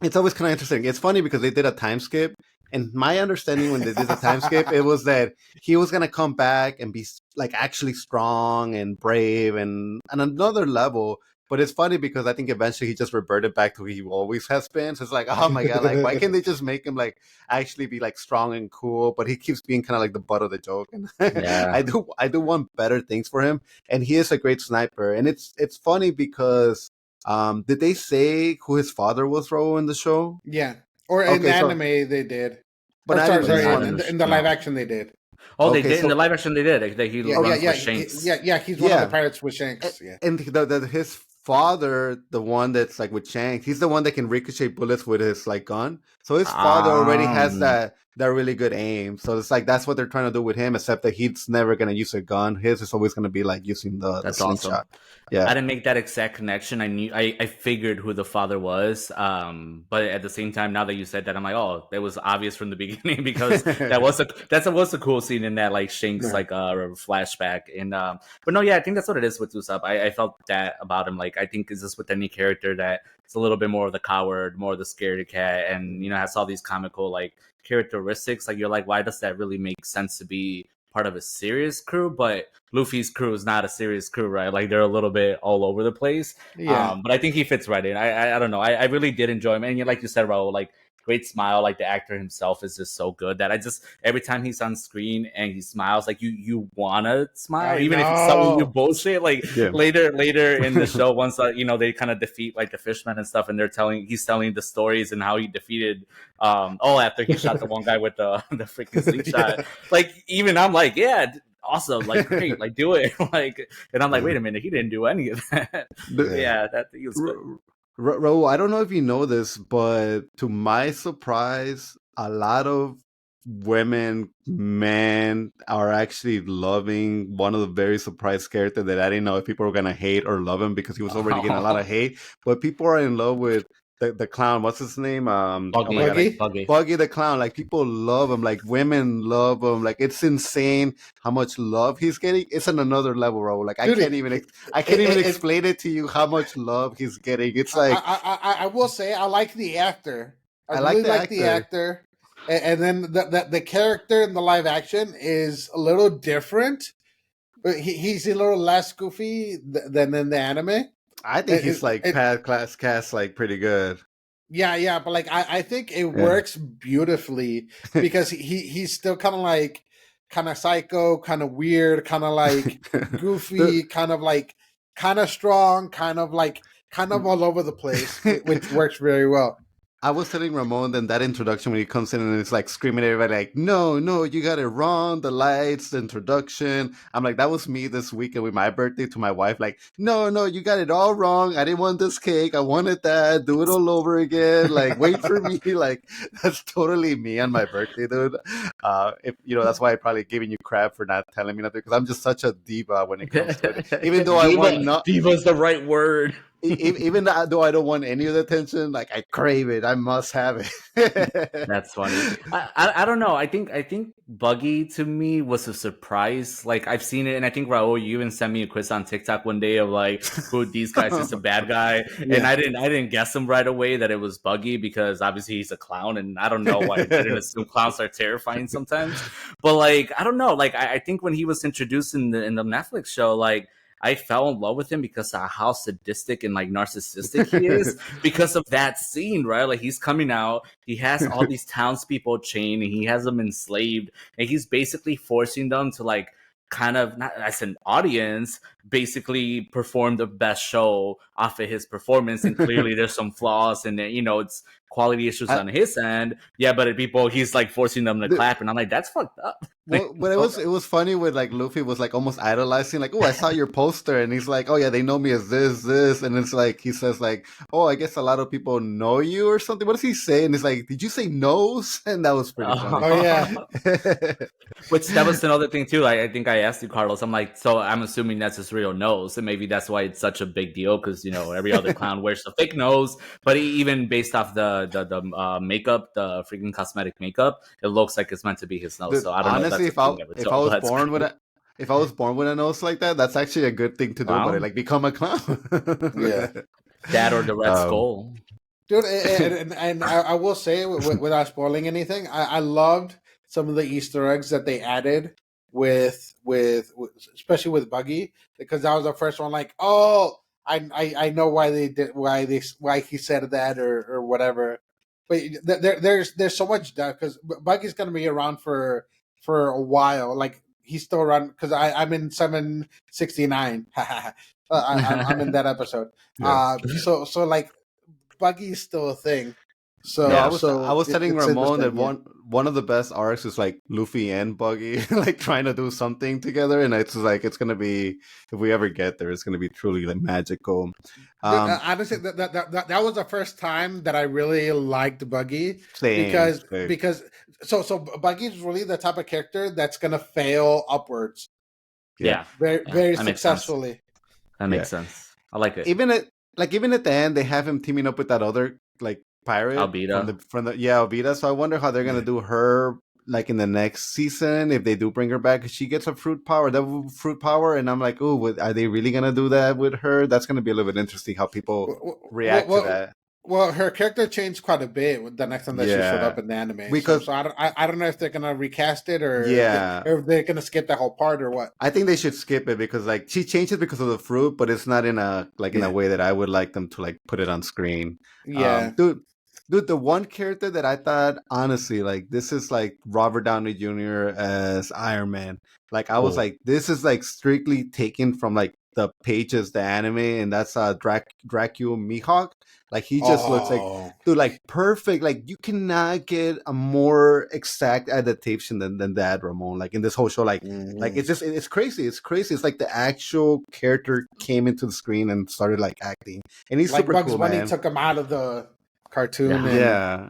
it's always kind of interesting. It's funny because they did a time skip, and my understanding when they did the time skip, it was that he was gonna come back and be like actually strong and brave and another level. But it's funny because I think eventually he just reverted back to who he always has been. So it's like, oh my god, like why can't they just make him like actually be like strong and cool? But he keeps being kind of like the butt of the joke, and Yeah. I do want better things for him. And he is a great sniper, and it's funny because did they say who his father was, Ro, in the show? Yeah. Or in Okay, so anime they did. but Or not sorry, in But this sorry, not one. in in the no. live action they did. Oh, they Okay, did in the so live action. They did. He Yeah, runs with yeah, Shanks. yeah. He's one of the yeah, pirates with Shanks. Yeah. and his father, the one that's like with Shanks, he's the one that can ricochet bullets with his like gun. So his father already has Um, that really good aim. So it's like that's what they're trying to do with him, except that he's never gonna use a gun. His is always gonna be like using the that's awesome. slingshot. Yeah. I didn't make that exact connection. I figured who the father was. But at the same time, now that you said that, I'm like, oh, that was obvious from the beginning because that was a cool scene in that like Shanks Yeah. like flashback. And but no, yeah, I think that's what it is with Usopp. I felt that about him. Like I think is this with any character that it's a little bit more of the coward, more of the scaredy cat, and has all these comical like characteristics. Like you're like, why does that really make sense to be part of a serious crew? But Luffy's crew is not a serious crew, right? Like they're a little bit all over the place. Yeah. But I think he fits right in. I don't know. I really did enjoy him, and like you said, Raul, like great smile. Like the actor himself is just so good that I just every time he's on screen and he smiles, like you wanna smile, I even if he's telling you know. bullshit. Like Yeah. later in the show, once they kind of defeat like the fishmen and stuff, and he's telling the stories and how he defeated after he shot the one guy with the freaking slingshot. Yeah. Like even I'm like, yeah, awesome, like great, like do it. Like, and I'm like, wait a minute, he didn't do any of that. The- Yeah, that he was good. Raul, I don't know if you know this, but to my surprise, a lot of women, men are actually loving one of the very surprised characters that I didn't know if people were gonna hate or love him because he was already getting a lot of hate. But people are in love with the clown. What's his name? Oh my Buggy, god, Buggy? Buggy. Buggy the clown. Like people love him. Like women love him. Like it's insane how much love he's getting. It's on another level, Raul. Like Dude, I can't even it- explain it to you how much love he's getting. It's like I will say I like the actor. I I like really the like the actor. And then the character in the live action is a little different. He's a little less goofy than in the anime. I think it- he's like it- past cast like pretty good. Yeah, but like I think it works beautifully because he's still kind of psycho, kind of weird, kind of like goofy, kind of strong, kind of all over the place, which works very well. I was telling Ramon then that introduction when he comes in and it's like screaming at everybody like, no, you got it wrong. The lights, the introduction. I'm like, that was me this weekend with my birthday to my wife. Like, no, you got it all wrong. I didn't want this cake. I wanted that. Do it all over again. Like, wait for me. Like, that's totally me on my birthday, dude. If that's why I'm probably giving you crap for not telling me nothing because I'm just such a diva when it comes to it. Even though I want not. Diva's the right word. Even though I don't want any of the attention, like I crave it, I must have it. That's funny. I don't know. I think Buggy to me was a surprise. Like I've seen it, and I think Raul, you even sent me a quiz on TikTok one day of like who these guys is a bad guy, and I didn't guess him right away that it was Buggy because obviously he's a clown, and I don't know why I didn't assume clowns are terrifying sometimes. But like I don't know. Like I think when he was introduced in the Netflix show, like I fell in love with him because of how sadistic and like narcissistic he is because of that scene, right? Like he's coming out, he has all these townspeople chained, and he has them enslaved, and he's basically forcing them to like kind of, not as an audience, basically perform the best show off of his performance. And clearly there's some flaws, and it's quality issues on his end. Yeah, but people, he's like forcing them to clap, and I'm like, that's fucked up. Well, but it was funny when like Luffy was like almost idolizing, like, oh, I saw your poster, and he's like, oh yeah, they know me as this, and it's like he says like, oh, I guess a lot of people know you or something. What does he say? And he's like, did you say nose? And that was pretty funny. Oh yeah. Which that was another thing too. I think I asked you, Carlos. I'm like, so I'm assuming that's his real nose, and maybe that's why it's such a big deal because every other clown wears a fake nose. But even based off the makeup, the freaking cosmetic makeup, it looks like it's meant to be his nose. Dude, so I don't know. honestly, if I was born with if I was born with a nose like that, that's actually a good thing to do. But like become a clown. Yeah, that or the Red Skull. Dude, and I will say without spoiling anything, I loved some of the Easter eggs that they added with especially with Buggy, because that was the first one. Like, oh, I know why he said that or whatever. But there's so much depth because Buggy's gonna be around for a while. Like he's still around because I'm in 769. I'm in that episode. Yeah. So like Buggy's still a thing. So yeah, I was telling Ramon that one of the best arcs is like Luffy and Buggy like trying to do something together, and it's like it's gonna be, if we ever get there, it's gonna be truly like magical. Honestly, that was the first time that I really liked Buggy because so Buggy's really the type of character that's gonna fail upwards. Yeah, very successfully. That makes sense. I like it. Even at the end, they have him teaming up with that other like pirate Albedo. from the Albedo. So I wonder how they're gonna do her like in the next season if they do bring her back. She gets a fruit power, and I'm like, oh, are they really gonna do that with her? That's gonna be a little bit interesting how people react to that. Well, her character changed quite a bit with the next time that she showed up in the anime. Because so I don't know if they're gonna recast it or or if they're gonna skip that whole part or what. I think they should skip it because like she changed it because of the fruit, but it's not in a in a way that I would like them to like put it on screen. Yeah, Dude, the one character that I thought, honestly, like, this is like Robert Downey Jr. as Iron Man. Like, I was like, this is like strictly taken from like the pages, the anime, and that's Dracula Mihawk. Like, he just looks like, dude, like perfect. Like, you cannot get a more exact adaptation than that, Ramon. Like, in this whole show, like it's just, it's crazy. It's crazy. It's like the actual character came into the screen and started like acting, and he's like super Bugs cool, Bunny man. took him out of the cartoon. Yeah.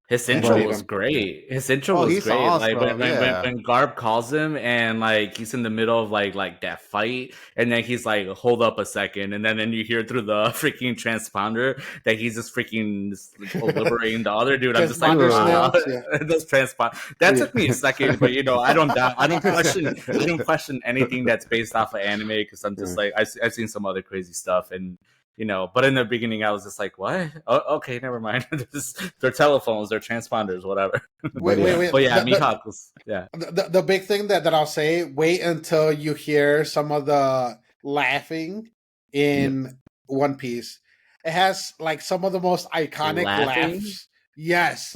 His intro was great. His intro was great. Awesome, like when Garb calls him and like he's in the middle of like that fight, and then he's like, "Hold up a second," and then you hear through the freaking transponder that he's just freaking liberating the other dude. I'm just like, wow. Those transponder. That took me a second, but I don't question anything that's based off of anime because I'm just like I've seen some other crazy stuff and. But in the beginning, I was just like, "What? Oh, okay, never mind. They're telephones, they're transponders, whatever." Wait. But yeah, Mihawk was The big thing that I'll say: wait until you hear some of the laughing in One Piece. It has like some of the most iconic laughs. Yes,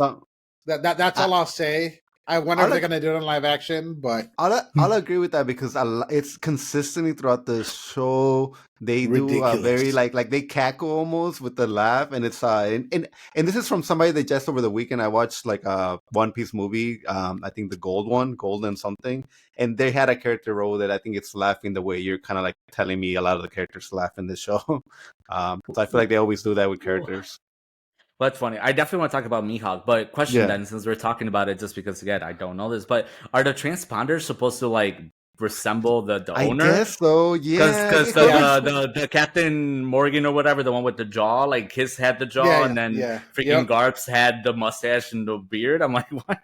that's all I'll say. I wonder if they're gonna do it in live action, but I'll agree with that because it's consistently throughout the show. They ridiculous. Do a very like they cackle almost with the laugh, and it's and this is from somebody that just over the weekend I watched like a One Piece movie. I think the Golden something, and they had a character role that I think it's laughing the way you're kind of like telling me a lot of the characters laugh in this show. So I feel like they always do that with characters. Well, that's funny. I definitely want to talk about Mihawk, but question then, since we're talking about it, just because again I don't know this, but are the transponders supposed to like resemble the owner? I guess so. Yeah, because the Captain Morgan or whatever, the one with the jaw, like his had the jaw, and then freaking Garp's had the mustache and the beard. I'm like, what?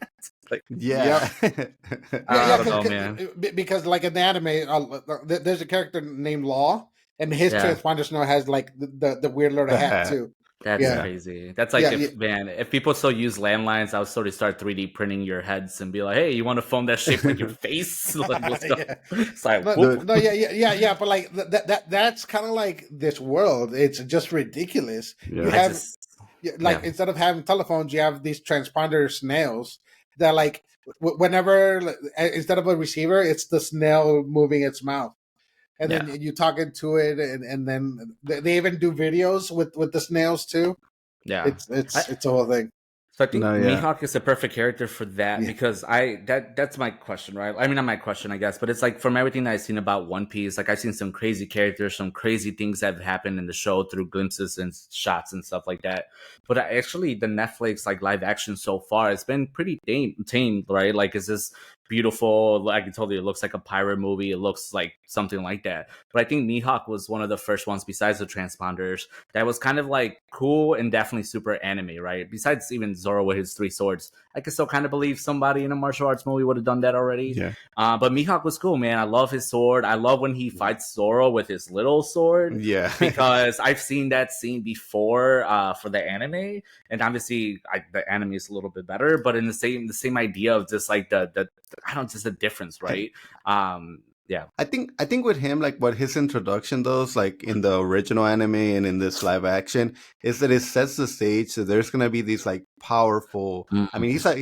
Like, I don't know, man. Because like in the anime, there's a character named Law, and his transponders now has like the weird little hat too. That's Yeah. crazy. That's like Yeah, yeah. if people still use landlines, I would sort of start 3D printing your heads and be like, hey, you want a phone that's shaped like your face? Like, let's go. Yeah. It's like, No, whoop. no, yeah. But like that's kind of like this world. It's just ridiculous. You Yeah. I have just, like yeah. instead of having telephones, you have these transponder snails that like whenever instead of a receiver, it's the snail moving its mouth, and then Yeah. you talking to it, and then they even do videos with the snails too. Yeah. It's a whole thing. So I think No, yeah. Mihawk is a perfect character for that Yeah. because that's my question, right? I mean, not my question, I guess, but it's like from everything that I've seen about One Piece, like I've seen some crazy characters, some crazy things that have happened in the show through glimpses and shots and stuff like that. But actually, the Netflix like live action so far, it's been pretty tame, right? Like, is this beautiful? Like I told you, it looks like a pirate movie. It looks like something like that. But I think Mihawk was one of the first ones, besides the transponders, that was kind of like cool and definitely super anime, right? Besides even Zoro with his 3 swords, I could still kind of believe somebody in a martial arts movie would have done that already. Yeah. But Mihawk was cool, man. I love his sword. I love when he fights Zoro with his little sword Yeah. because I've seen that scene before for the anime, and obviously the anime is a little bit better, but in the same idea of just like the I don't know, just the difference, right? Yeah. I think with him, like what his introduction does, like in the original anime and in this live action, is that it sets the stage that there's gonna be these like powerful. I mean, he's a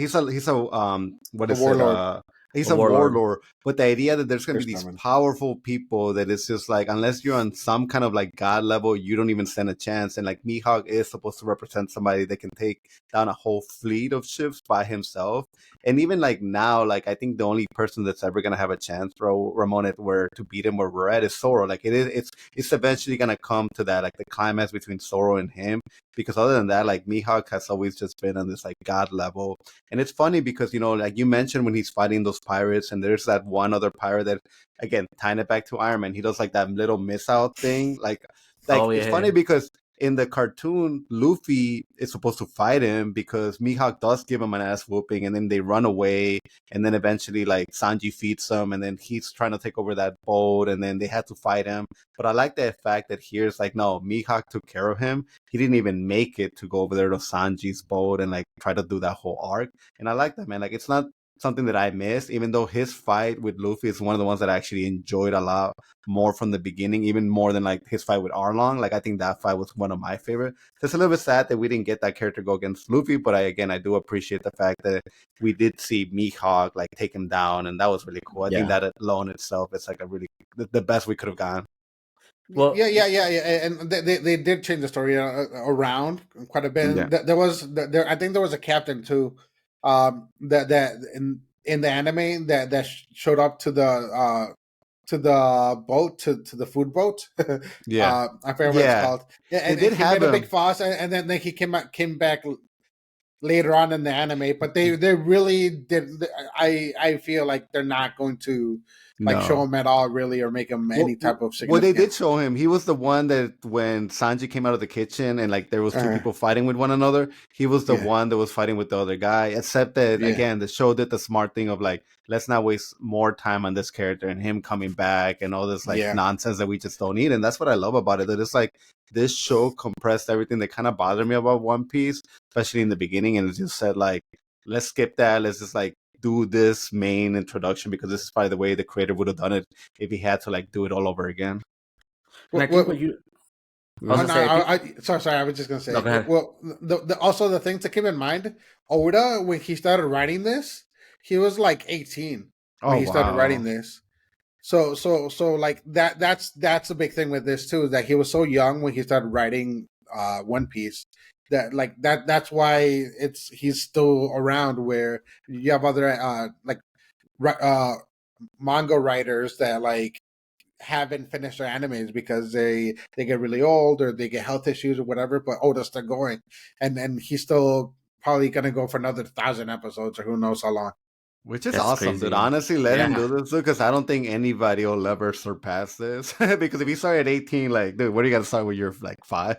what A is warlord. it? He's A a warlord. warlord, but the idea that there's gonna be Chris these Norman. powerful people that it's just like unless you're on some kind of like god level, you don't even stand a chance. And like Mihawk is supposed to represent somebody that can take down a whole fleet of ships by himself. And even like now, like I think the only person that's ever gonna have a chance, Ramon, if we're to beat him where we're at, is Zoro. Like it's eventually gonna come to that, like the climax between Zoro and him. Because other than that, like Mihawk has always just been on this like god level. And it's funny because like you mentioned when he's fighting those pirates, and there's that one other pirate that, again, tying it back to Iron Man, he does like that little missile thing, like Oh it's yeah. funny because in the cartoon, Luffy is supposed to fight him because Mihawk does give him an ass whooping, and then they run away, and then eventually like Sanji feeds them, and then he's trying to take over that boat, and then they had to fight him. But I like the fact that here's like, no, Mihawk took care of him. He didn't even make it to go over there to Sanji's boat and like try to do that whole arc. And I like that, man. Like it's not something that I missed, even though his fight with Luffy is one of the ones that I actually enjoyed a lot more from the beginning, even more than like his fight with Arlong. Like I think that fight was one of my favorite. So it's a little bit sad that we didn't get that character go against Luffy, but I do appreciate the fact that we did see Mihawk like take him down, and that was really cool. I think Yeah. that alone itself is like a really the best we could have gotten. Well, Yeah, and they did change the story around quite a bit. Yeah. There I think there was a captain too, that in the anime that showed up to the boat to the food boat. Yeah. I forget what it's Yeah. called. Yeah, They and did he have made a big him. fuss, and then he came back later on in the anime. But they really did. I feel like they're not going to like show No. him at all, really, or make him any type of Well, they did significance. show him. He was the one that when Sanji came out of the kitchen and like there was two Uh, people fighting with one another, he was the yeah, one that was fighting with the other guy. Except that yeah. again, the show did the smart thing of like, let's not waste more time on this character and him coming back and all this like Yeah. nonsense that we just don't need. And that's what I love about it. That it's like this show compressed everything that kind of bothered me about One Piece, especially in the beginning, and it just said like, let's skip that. Let's just like do this main introduction because this is probably the way the creator would have done it if he had to like do it all over again. and I think what you, I was Oh, gonna no, say, I think, sorry. I was just gonna no, say. go ahead. Well, also the thing to keep in mind, Oda when he started writing this, he was like 18 when Oh he started writing wow. this. So like that's a big thing with this too, that he was so young when he started writing One Piece, that like that's why he's still around, where you have other ri- uh manga writers that like haven't finished their animes because they get really old or they get health issues or whatever, but Oda's still going, and he's still probably gonna go for another 1,000 episodes or who knows how long. Which is That's awesome, dude. crazy. Honestly, let him Yeah. do this because I don't think anybody will ever surpass this. Because if you start at 18, like, dude, what are you gonna start when you're like 5?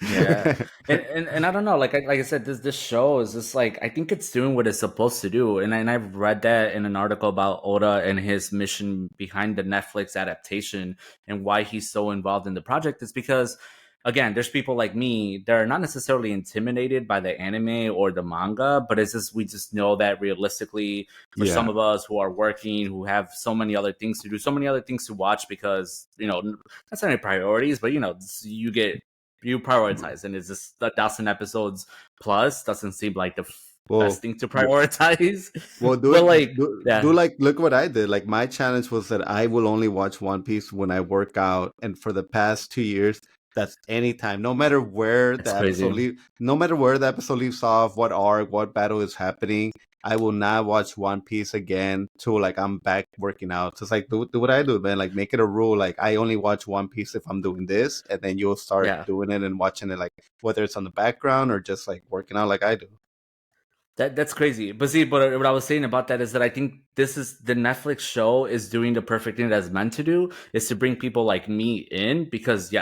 Yeah, and I don't know, like I said, this show is just like I think it's doing what it's supposed to do, and I've read that in an article about Oda and his mission behind the Netflix adaptation and why he's so involved in the project is because again, there's people like me that are not necessarily intimidated by the anime or the manga, but it's just we just know that realistically, for some of us who are working, who have so many other things to do, so many other things to watch, because that's not any priorities, but you prioritize, and it's just 1,000 episodes plus doesn't seem like the best thing to prioritize. Well, yeah. look what I did. Like my challenge was that I will only watch One Piece when I work out, and for the past 2 years, that's anytime, no matter where That's the crazy. episode no matter where the episode leaves off, what arc, what battle is happening, I will not watch One Piece again till like I'm back working out. So it's like do what I do, man. Like make it a rule. Like I only watch One Piece if I'm doing this, and then you'll start doing it and watching it, like whether it's on the background or just like working out, like I do. That's crazy. But see, but what I was saying about that is that I think this is the Netflix show is doing the perfect thing that it's meant to do, is to bring people like me in, because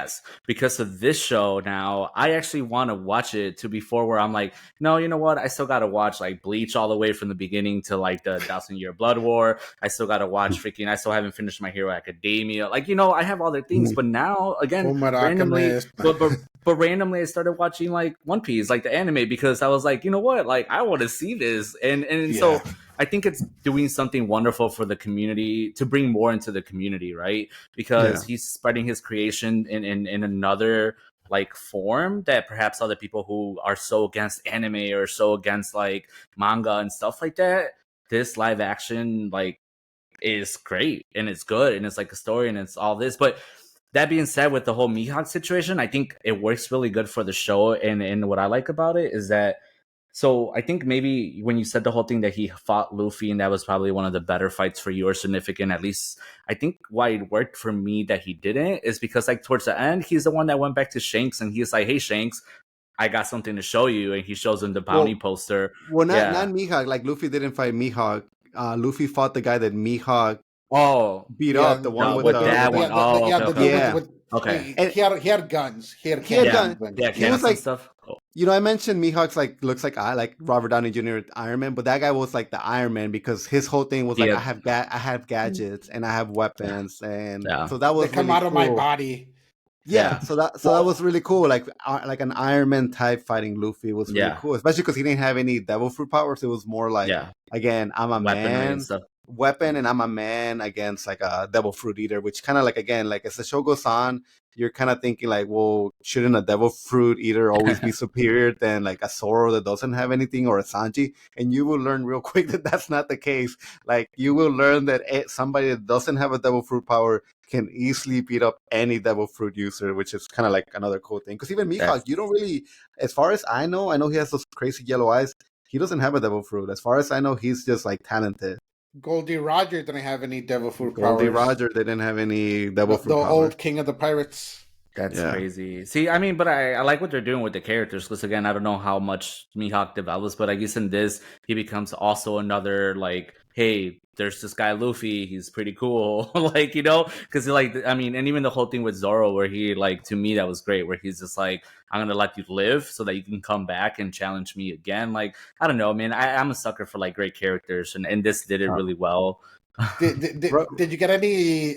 because of this show now, I actually want to watch it to before where I'm like, no, you know what? I still got to watch like Bleach all the way from the beginning to like the 1,000-Year Blood War. I still got to watch I still haven't finished My Hero Academia. Like, I have other things, but now again, randomly, but randomly I started watching like One Piece, like the anime, because I was like, you know what? Like I want to see this, and so I think it's doing something wonderful for the community to bring more into the community, right? Because he's spreading his creation in another like form that perhaps other people who are so against anime or so against like manga and stuff like that, this live action like is great and it's good and it's like a story and it's all this. But that being said, with the whole Mihawk situation, I think it works really good for the show. And what I like about it is that, so I think maybe when you said the whole thing that he fought Luffy and that was probably one of the better fights for you or significant, at least I think why it worked for me that he didn't is because like towards the end, he's the one that went back to Shanks and he's like, hey, Shanks, I got something to show you. And he shows him the bounty poster. Well, not Mihawk. Like Luffy didn't fight Mihawk. Luffy fought the guy that Mihawk beat up, the one with that one. Okay. He had guns. He had guns. Yeah, he was like stuff. I mentioned Mihawk's like looks like Robert Downey Jr. Iron Man, but that guy was like the Iron Man because his whole thing was like I have gadgets and I have weapons, and so that was they come really out of my body. Yeah, so that was really cool. Like an Iron Man type fighting Luffy was really cool, especially because he didn't have any devil fruit powers. It was more like again, I'm a weapon and I'm a man against like a devil fruit eater, which kind of like again, like as the show goes on, you're kind of thinking like, well, shouldn't a devil fruit eater always be superior than like a Zoro that doesn't have anything, or a Sanji? And you will learn real quick that that's not the case. Like you will learn that somebody that doesn't have a devil fruit power can easily beat up any devil fruit user, which is kind of like another cool thing. Because even Mihawk, you don't really, as far as I know he has those crazy yellow eyes. He doesn't have a devil fruit. As far as I know, he's just like talented. Goldie Roger didn't have any devil fruit powers. Goldie Roger didn't have any devil fruit powers. The old king of the pirates. That's crazy. See, I mean, but I like what they're doing with the characters because, again, I don't know how much Mihawk develops, but I guess in this, he becomes also another, like, hey, there's this guy Luffy, he's pretty cool. Like, because, like, I mean, and even the whole thing with Zoro where he, like, to me, that was great, where he's just like, I'm going to let you live so that you can come back and challenge me again. Like, I don't know, man. I'm a sucker for, like, great characters, and this did it really well. Did you get any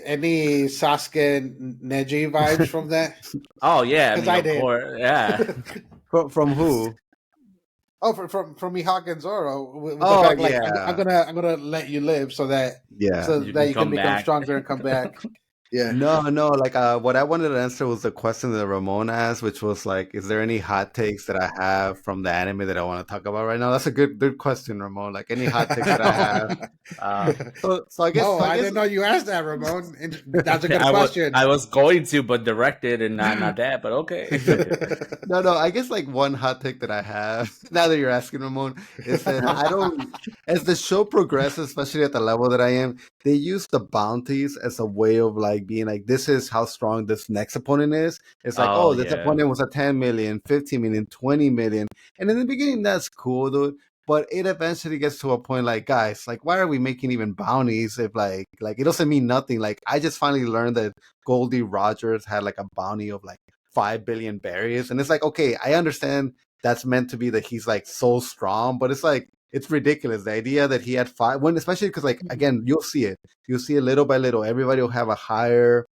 Sasuke Neji vibes from that? Oh yeah, I did. Yeah. From who? Oh, from Mihawk and Zoro. With the fact, like, I'm gonna let you live so that you can become stronger and come back. Yeah. No. Like, what I wanted to answer was the question that Ramon asked, which was like, is there any hot takes that I have from the anime that I want to talk about right now? That's a good question, Ramon. Like, any hot takes that I have. So I guess. I didn't know you asked that, Ramon. That's a good question. I was going to, but directed and not that. But okay. No. I guess like one hot take that I have now that you're asking, Ramon, is that I don't. As the show progresses, especially at the level that I am, they use the bounties as a way of like being like, this is how strong this next opponent is. It's like, this opponent was a 10 million, 15 million, 20 million. And in the beginning, that's cool, dude. But it eventually gets to a point like, guys, like, why are we making even bounties if like it doesn't mean nothing? Like, I just finally learned that Goldie Rogers had like a bounty of like 5 billion berries. And it's like, okay, I understand that's meant to be that he's like so strong, but it's like, it's ridiculous. The idea that he had 5, especially because like, again, you'll see it little by little. Everybody will have a higher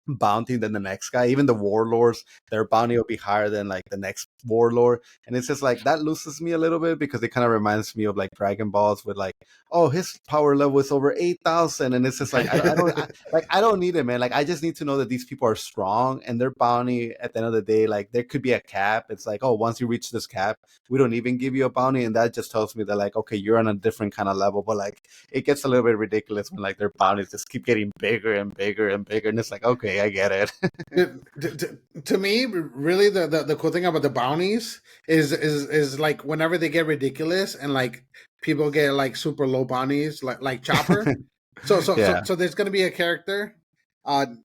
bounty than the next guy. Even the warlords, their bounty will be higher than like the next warlord. And it's just like that loses me a little bit because it kind of reminds me of like Dragon Balls with like, oh, his power level is over 8,000, and it's just like I don't need it, man. Like I just need to know that these people are strong and their bounty at the end of the day, like there could be a cap. It's like, oh, once you reach this cap, we don't even give you a bounty, and that just tells me that like, okay, you're on a different kind of level. But like it gets a little bit ridiculous when like their bounties just keep getting bigger and bigger and bigger, and it's like, okay, I get it. To me, really, the cool thing about the bounties is like whenever they get ridiculous and like people get like super low bounties, like Chopper. So there's gonna be a character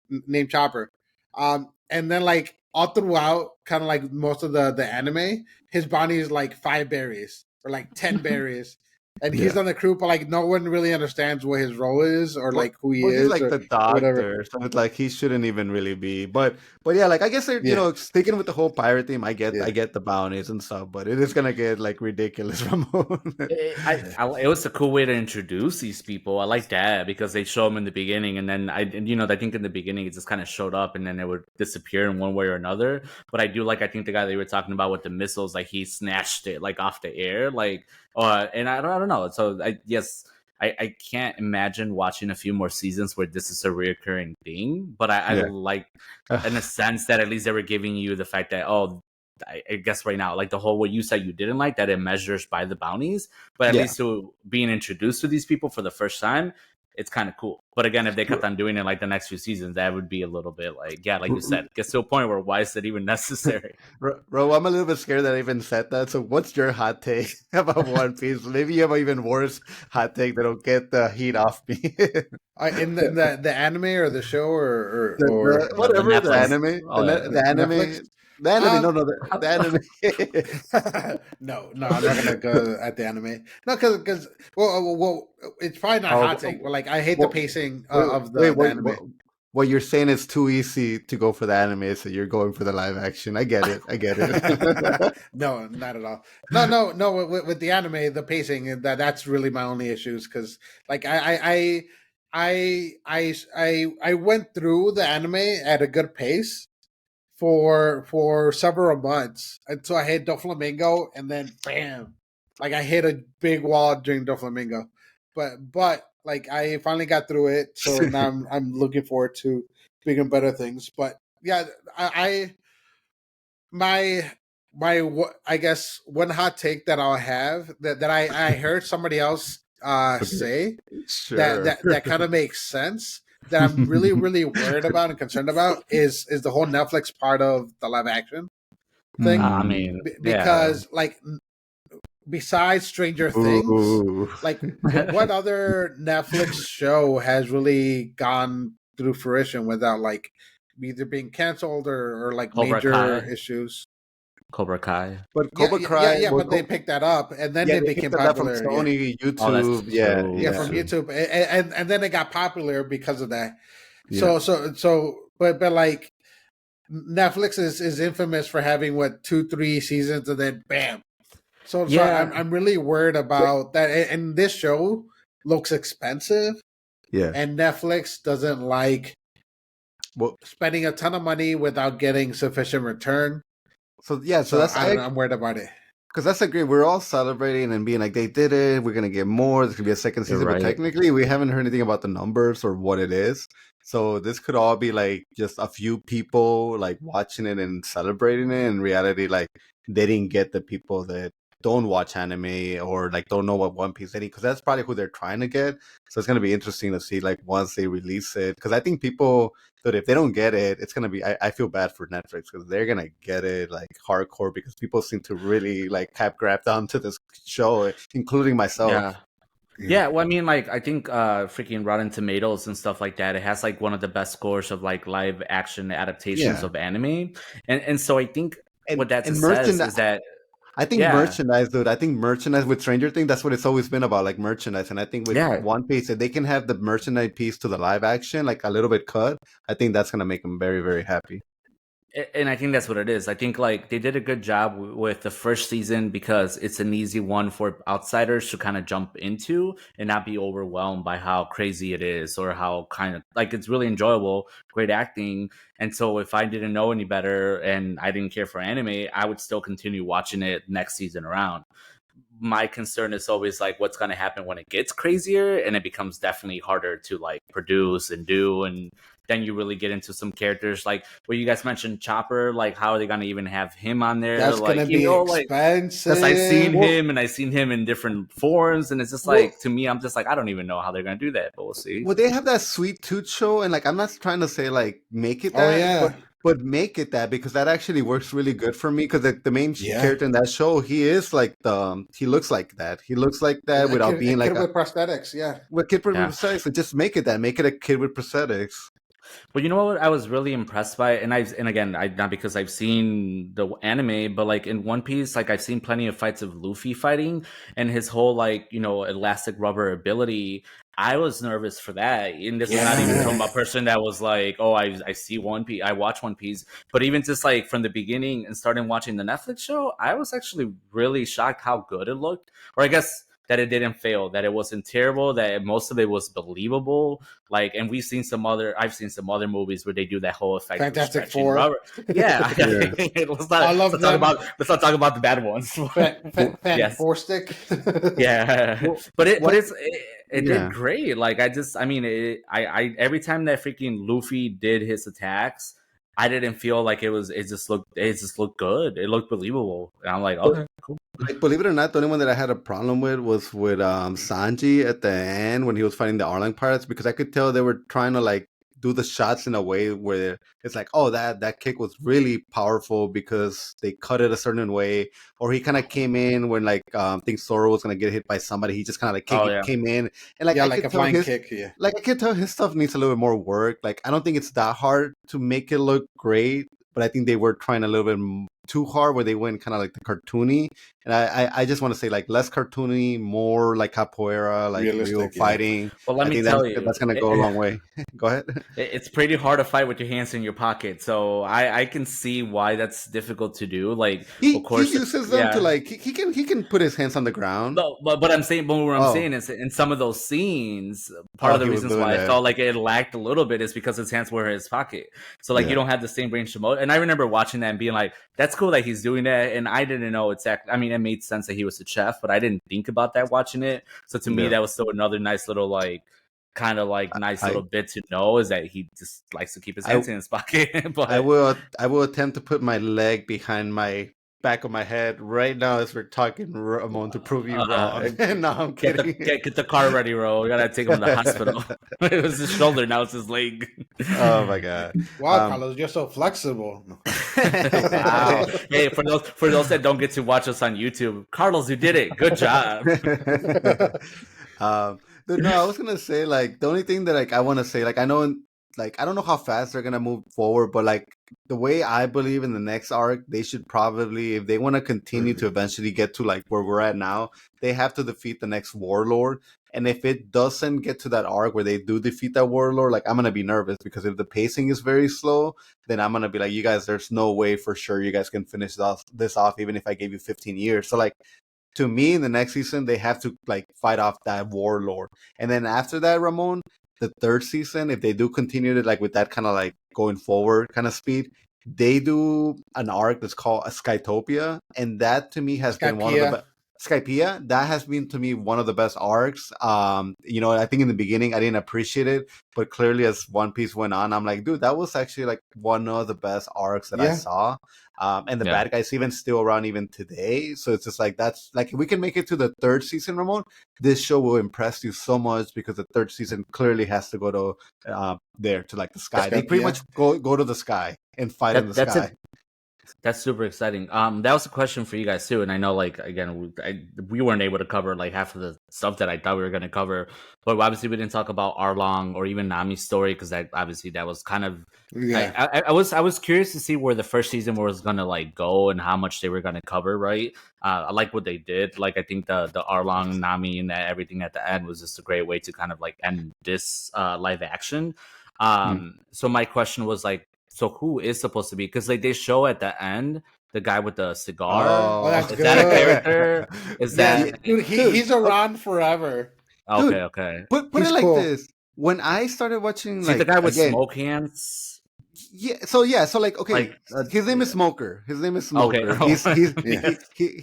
named Chopper, and then like all throughout, kind of like most of the anime, his bounty is like 5 berries or like 10 berries. And he's on the crew, but like no one really understands what his role is or like who he He's is. like or the doctor, whatever. so it's like he shouldn't even really be. But yeah, like I guess they're sticking with the whole pirate theme. I get the bounties and stuff, but it is gonna get like ridiculous, Ramon. It was a cool way to introduce these people. I like that because they show them in the beginning, and then I think in the beginning it just kind of showed up, and then it would disappear in one way or another. But I think the guy they were talking about with the missiles, like he snatched it like off the air, like. And I don't know. So I can't imagine watching a few more seasons where this is a reoccurring thing. But I like, in a sense, that at least they were giving you the fact that I guess right now, like the whole what you said you didn't like that it measures by the bounties, but at least to being introduced to these people for the first time, it's kind of cool. But again, if they kept on doing it like the next few seasons, that would be a little bit like, like you said, gets to a point where why is it even necessary? Bro, I'm a little bit scared that I even said that. So what's your hot take about One Piece? Maybe you have an even worse hot take that'll get the heat off me. In the anime or the show or whatever, the anime. The anime. Netflix? The anime, the anime. No, I'm not gonna go at the anime. No, because well, it's probably not hot take. But like, I hate the pacing of the anime. What you're saying is too easy to go for the anime, so you're going for the live action. I get it. No, not at all. No. With the anime, the pacing that's really my only issues because like I went through the anime at a good pace for several months until I hit Doflamingo, and then bam, like I hit a big wall during Doflamingo. But like I finally got through it, so now I'm looking forward to bigger and better things. But yeah, my I guess one hot take that I'll have that I heard somebody else say that kind of makes sense. That I'm really, really worried about and concerned about is the whole Netflix part of the live action thing. I mean, because like besides Stranger Things, like what other Netflix show has really gone through fruition without like either being canceled or like major issues? Cobra Kai. But Cobra Kai, but they picked that up and then they became popular. From Sony, YouTube, from YouTube, and then they got popular because of that. Yeah. But like Netflix is infamous for having 2-3 seasons and then bam. So I'm really worried about that. And this show looks expensive. Yeah, and Netflix doesn't like spending a ton of money without getting sufficient return. So that's I'm worried about it. Because that's great. We're all celebrating and being like, they did it. We're gonna get more. There's gonna be a second season, but technically, we haven't heard anything about the numbers or what it is. So this could all be like just a few people like watching it and celebrating it. In reality, like they didn't get the people that don't watch anime or like don't know what One Piece is, because that's probably who they're trying to get. So it's gonna be interesting to see like once they release it, because I think people that if they don't get it, it's gonna be I feel bad for Netflix because they're gonna get it like hardcore, because people seem to really like have grabbed onto this show, including myself. Yeah, well, I mean, like, I think freaking Rotten Tomatoes and stuff like that, it has like one of the best scores of like live action adaptations of anime, and so I think what that says is that. I think merchandise, dude. I think merchandise with Stranger Things, that's what it's always been about, like merchandise. And I think with One Piece, if they can have the merchandise piece to the live action, like a little bit cut, I think that's going to make them very, very happy. And I think that's what it is. I think like they did a good job with the first season because it's an easy one for outsiders to kind of jump into and not be overwhelmed by how crazy it is or how kind of like it's really enjoyable, great acting. And so if I didn't know any better and I didn't care for anime, I would still continue watching it next season around. My concern is always like what's going to happen when it gets crazier and it becomes definitely harder to like produce and do, and then you really get into some characters like what you guys mentioned, Chopper. Like how are they going to even have him on there? That's like, gonna be expensive. because I've seen him and I've seen him in different forms, and it's just like to me I'm just like I don't even know how they're going to do that, but we'll see. Well, they have that Sweet Tooth show, and like I'm not trying to say like make it Oh, that, yeah. but make it that, because that actually works really good for me, because the main Yeah. character in that show, he is like he looks like that. He looks like that without kid, being like with prosthetics. Yeah. with kid with Yeah. prosthetics. So just make it that. Make it a kid with prosthetics. But you know what I was really impressed by, and again, not because I've seen the anime, but like in One Piece, like I've seen plenty of fights of Luffy fighting and his whole like elastic rubber ability. I was nervous for that, and this is not even from a person that was like, oh, I see One Piece, I watch One Piece, but even just like from the beginning and starting watching the Netflix show, I was actually really shocked how good it looked, or I guess that it didn't fail, that it wasn't terrible, that most of it was believable. Like, and I've seen some other movies where they do that whole effect. Fantastic Four. Yeah. Yeah. let's not talk about the bad ones. Yes. Four stick. Yeah. Well, But it Yeah. did great. Like I every time that freaking Luffy did his attacks, I didn't feel like it just looked good. It looked believable. And I'm like, okay, cool. Like, believe it or not, the only one that I had a problem with was with Sanji at the end when he was fighting the Arlong pirates, because I could tell they were trying to like do the shots in a way where it's like, oh, that kick was really powerful because they cut it a certain way, or he kind of came in when like I think Zoro was gonna get hit by somebody. He just kind of like came in and like like a flying kick. Yeah. Like I can tell his stuff needs a little bit more work. Like I don't think it's that hard to make it look great, but I think they were trying a little bit too hard where they went kind of like the cartoony. And I just want to say like less cartoony, more like capoeira, like real fighting. Well, let me tell you, that's gonna go a long way. Go ahead. It's pretty hard to fight with your hands in your pocket, so I can see why that's difficult to do. Like, he of course, he uses them to like he can put his hands on the ground. No, but I'm saying, but what I'm saying is in some of those scenes, part of the reasons why I felt like it lacked a little bit is because his hands were in his pocket. So like you don't have the same range of motion. And I remember watching that and being like, that's cool that he's doing that. And I didn't know exactly. I mean, it made sense that he was a chef, but I didn't think about that watching it. So to me, that was still another nice little like kind of like little bit to know, is that he just likes to keep his hands in his pocket. But I will attempt to put my leg behind my back of my head right now as we're talking, Ramon, to prove you wrong. No, I'm kidding. Get the car ready, Ro. We gotta take him to the hospital. It was his shoulder, now it's his leg. Oh my god! Wow, Carlos, you're so flexible. Wow. Hey, for those that don't get to watch us on YouTube, Carlos, you did it. Good job. No, I was gonna say like the only thing that like I want to say, like I know, like I don't know how fast they're gonna move forward, but like the way I believe in the next arc, they should probably, if they want to continue to eventually get to like where we're at now, they have to defeat the next warlord. And if it doesn't get to that arc where they do defeat that warlord, like I'm gonna be nervous, because if the pacing is very slow, then I'm gonna be like, you guys, there's no way for sure you guys can finish this off, even if I gave you 15 years. So like, to me, in the next season, they have to like fight off that warlord, and then after that, Ramon, the third season, if they do continue to like with that kind of like going forward kind of speed, they do an arc that's called a Skytopia, and that to me has been one of the Skypea. That has been to me one of the best arcs. I think in the beginning I didn't appreciate it, but clearly as One Piece went on, I'm like, dude, that was actually like one of the best arcs that I saw. And the bad guys even still around even today. So it's just like, that's like, if we can make it to the third season, Ramon, this show will impress you so much, because the third season clearly has to go to there to like the sky. They pretty much go to the sky and fight in the sky. That's super exciting. That was a question for you guys too, and I know, like, again, we weren't able to cover like half of the stuff that I thought we were going to cover, but obviously we didn't talk about Arlong or even Nami's story, because that was kind of. I was curious to see where the first season was going to like go and how much they were going to cover. Right, I like what they did. Like, I think the Arlong, Nami, and that everything at the end was just a great way to kind of like end this live action. So my question was like, so who is supposed to be? Because like they show at the end the guy with the cigar. Oh, that's Is good. that a character? Is Yeah, that dude, he's around forever. okay? Dude, Okay. Put He's it like cool. this. When I started watching, See like the guy with again, smoke hands. so like okay, Like, his name is Smoker. His name is Okay. Smoker. He's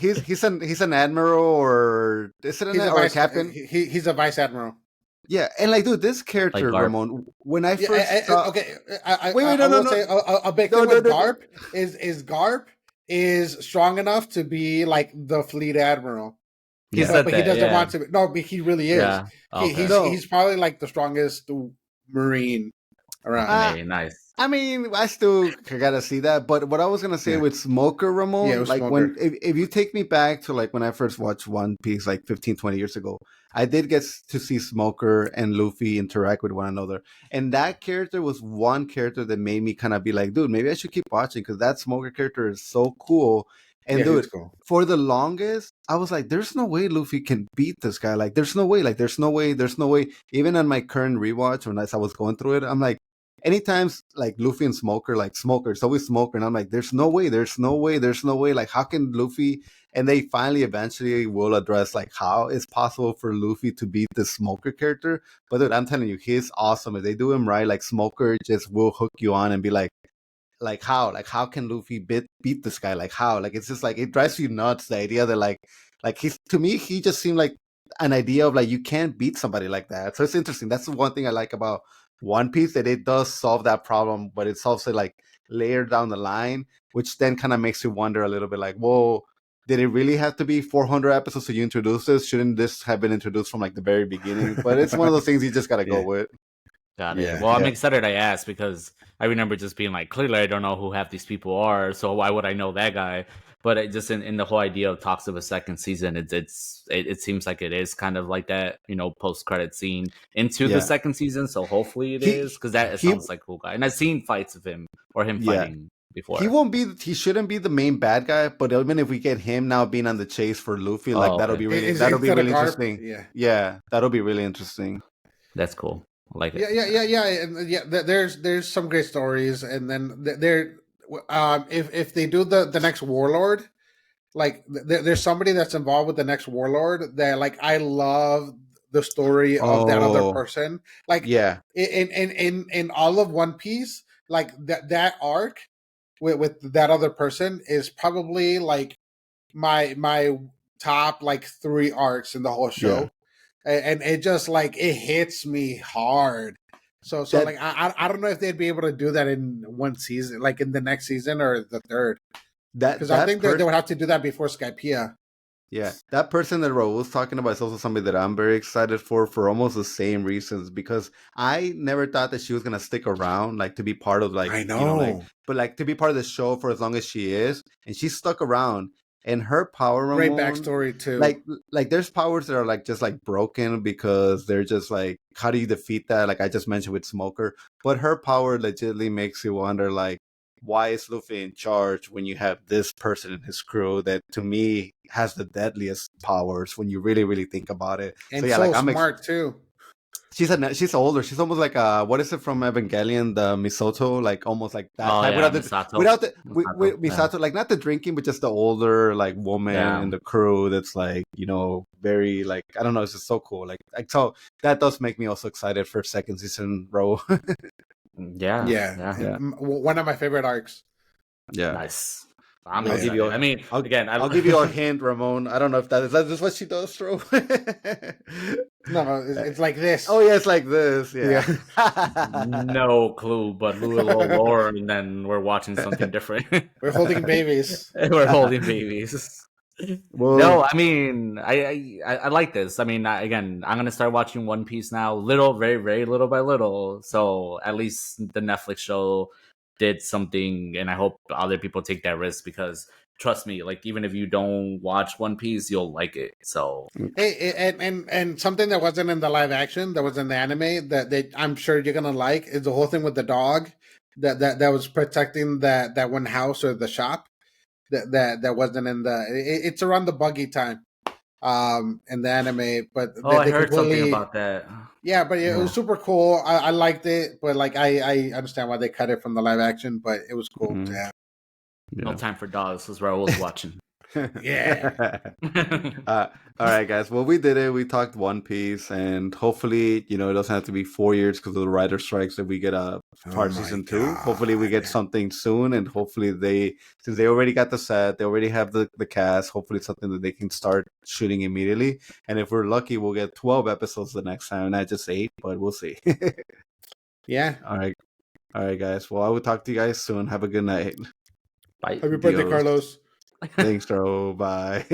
Yeah. he's an admiral, or is it He's an a or a vice captain? he's a vice admiral. Yeah, and like, dude, this character, Garp. Ramon, when I Yeah, first saw, okay. Wait, I no, will no. say a big No, thing no, with no, no. Garp is Garp is strong enough to be like the fleet admiral. He Yeah. said But that. he doesn't yeah. want to. No, but he really is. Yeah. Okay. No. He's probably like the strongest Marine around. Ah, Nice. I mean, I still gotta see that. But what I was gonna say Yeah. with Smoker, Ramon, Yeah, with like Smoker. if you take me back to like when I first watched One Piece, like 15, 20 years ago, I did get to see Smoker and Luffy interact with one another, and that character was one character that made me kind of be like, dude, maybe I should keep watching because that Smoker character is so cool. And Yeah, dude, he's cool. for the longest, I was like, there's no way Luffy can beat this guy. Like, there's no way. Like, there's no way. There's no way. Even on my current rewatch, when as I was going through it, I'm like, anytime like Luffy and Smoker, like Smoker, it's always Smoker, and I'm like, there's no way. There's no way. There's no way. Like, how can Luffy? And they finally, eventually, will address like how it's possible for Luffy to beat the Smoker character. But dude, I'm telling you, he's awesome. If they do him right, like Smoker just will hook you on and be like how can Luffy beat this guy, like how, like it's just like it drives you nuts, the idea that like he's, to me, he just seemed like an idea of like you can't beat somebody like that. So it's interesting. That's the one thing I like about One Piece, that it does solve that problem, but it's also like layered down the line, which then kind of makes you wonder a little bit like, whoa, did it really have to be 400 episodes to you introduce this? Shouldn't this have been introduced from like the very beginning? But it's one of those things you just gotta go Yeah. with. Got it. Yeah, Well, I'm yeah. excited I asked because I remember just being like, clearly I don't know who half these people are, so why would I know that guy? But it just in the whole idea of talks of a second season, it seems like it is kind of like that, post credit scene into Yeah. the second season. So hopefully it is, because it sounds like a cool guy, and I've seen fights of him or him Yeah. fighting before. He shouldn't be the main bad guy, but even if we get him now being on the chase for Luffy, like Oh, that'll okay. be really Instead of Garp, interesting. Yeah. Yeah, that'll be really interesting. That's cool. I like it. Yeah, and there's some great stories, and then there, if they do the next Warlord, like there's somebody that's involved with the next Warlord that like I love the story of that other Oh. person. Like Yeah, in all of One Piece, like that arc with that other person is probably like my top like 3 arcs in the whole show. And it just like it hits me hard. So That- like I don't know if they'd be able to do that in one season, like in the next season or the third, because I think they would have to do that before Skypiea. Yeah, that person that Raul was talking about is also somebody that I'm very excited for almost the same reasons, because I never thought that she was gonna stick around, like to be part of like, I you know, like, know. but like to be part of the show for as long as she is, and she's stuck around. And her power, Great Ramon, backstory too. like there's powers that are like just like broken because they're just like, how do you defeat that? Like I just mentioned with Smoker, but her power legitimately makes you wonder like, why is Luffy in charge when you have this person in his crew that to me has the deadliest powers when you really, really think about it? and so yeah, so like smart too. she's older. She's almost like what is it from Evangelion? The Misato, like almost like that Oh, type yeah, Misato. Misato. With Misato, like not the drinking, but just the older like woman Yeah. in the crew that's like, you know, very like, I don't know, it's just so cool. Like so that does make me also excited for second season row. Yeah. Yeah. One of my favorite arcs. Yeah. Nice. I'm I'll excited. give you. I mean, again, I'll give you a hint, Ramon. I don't know if that is what she does, Tro. No, it's like this. Oh yeah, it's like this. Yeah. no clue, but Lula lore, and then we're watching something different. We're holding babies. We're holding babies. Well, No, I mean, I like this. I mean, again, I'm gonna start watching One Piece now, very, very little by little. So at least the Netflix show did something, and I hope other people take that risk, because trust me, like even if you don't watch One Piece, you'll like it. So Hey, and something that wasn't in the live action, that was in the anime, that I'm sure you're gonna like, is the whole thing with the dog that was protecting that one house or the shop that wasn't in the. It's around the buggy time. in the anime, but Oh, I they heard something completely about that. yeah, but it was super cool. I liked it, but like I understand why they cut it from the live action, but it was cool to Mhm. have. No Yeah. Time for Dogs was where I was watching. Yeah. uh, all right, guys. Well, we did it. We talked One Piece, and hopefully, it doesn't have to be 4 years because of the writer strikes that we get a Oh part my season two. Hopefully, we god. get something soon, and hopefully, since they already got the set, they already have the cast. Hopefully, it's something that they can start shooting immediately. And if we're lucky, we'll get 12 episodes the next time, not just 8. But we'll see. Yeah. All right, guys. Well, I will talk to you guys soon. Have a good night. Bye. Happy birthday, Adios. Carlos. Thanks, bro. Bye.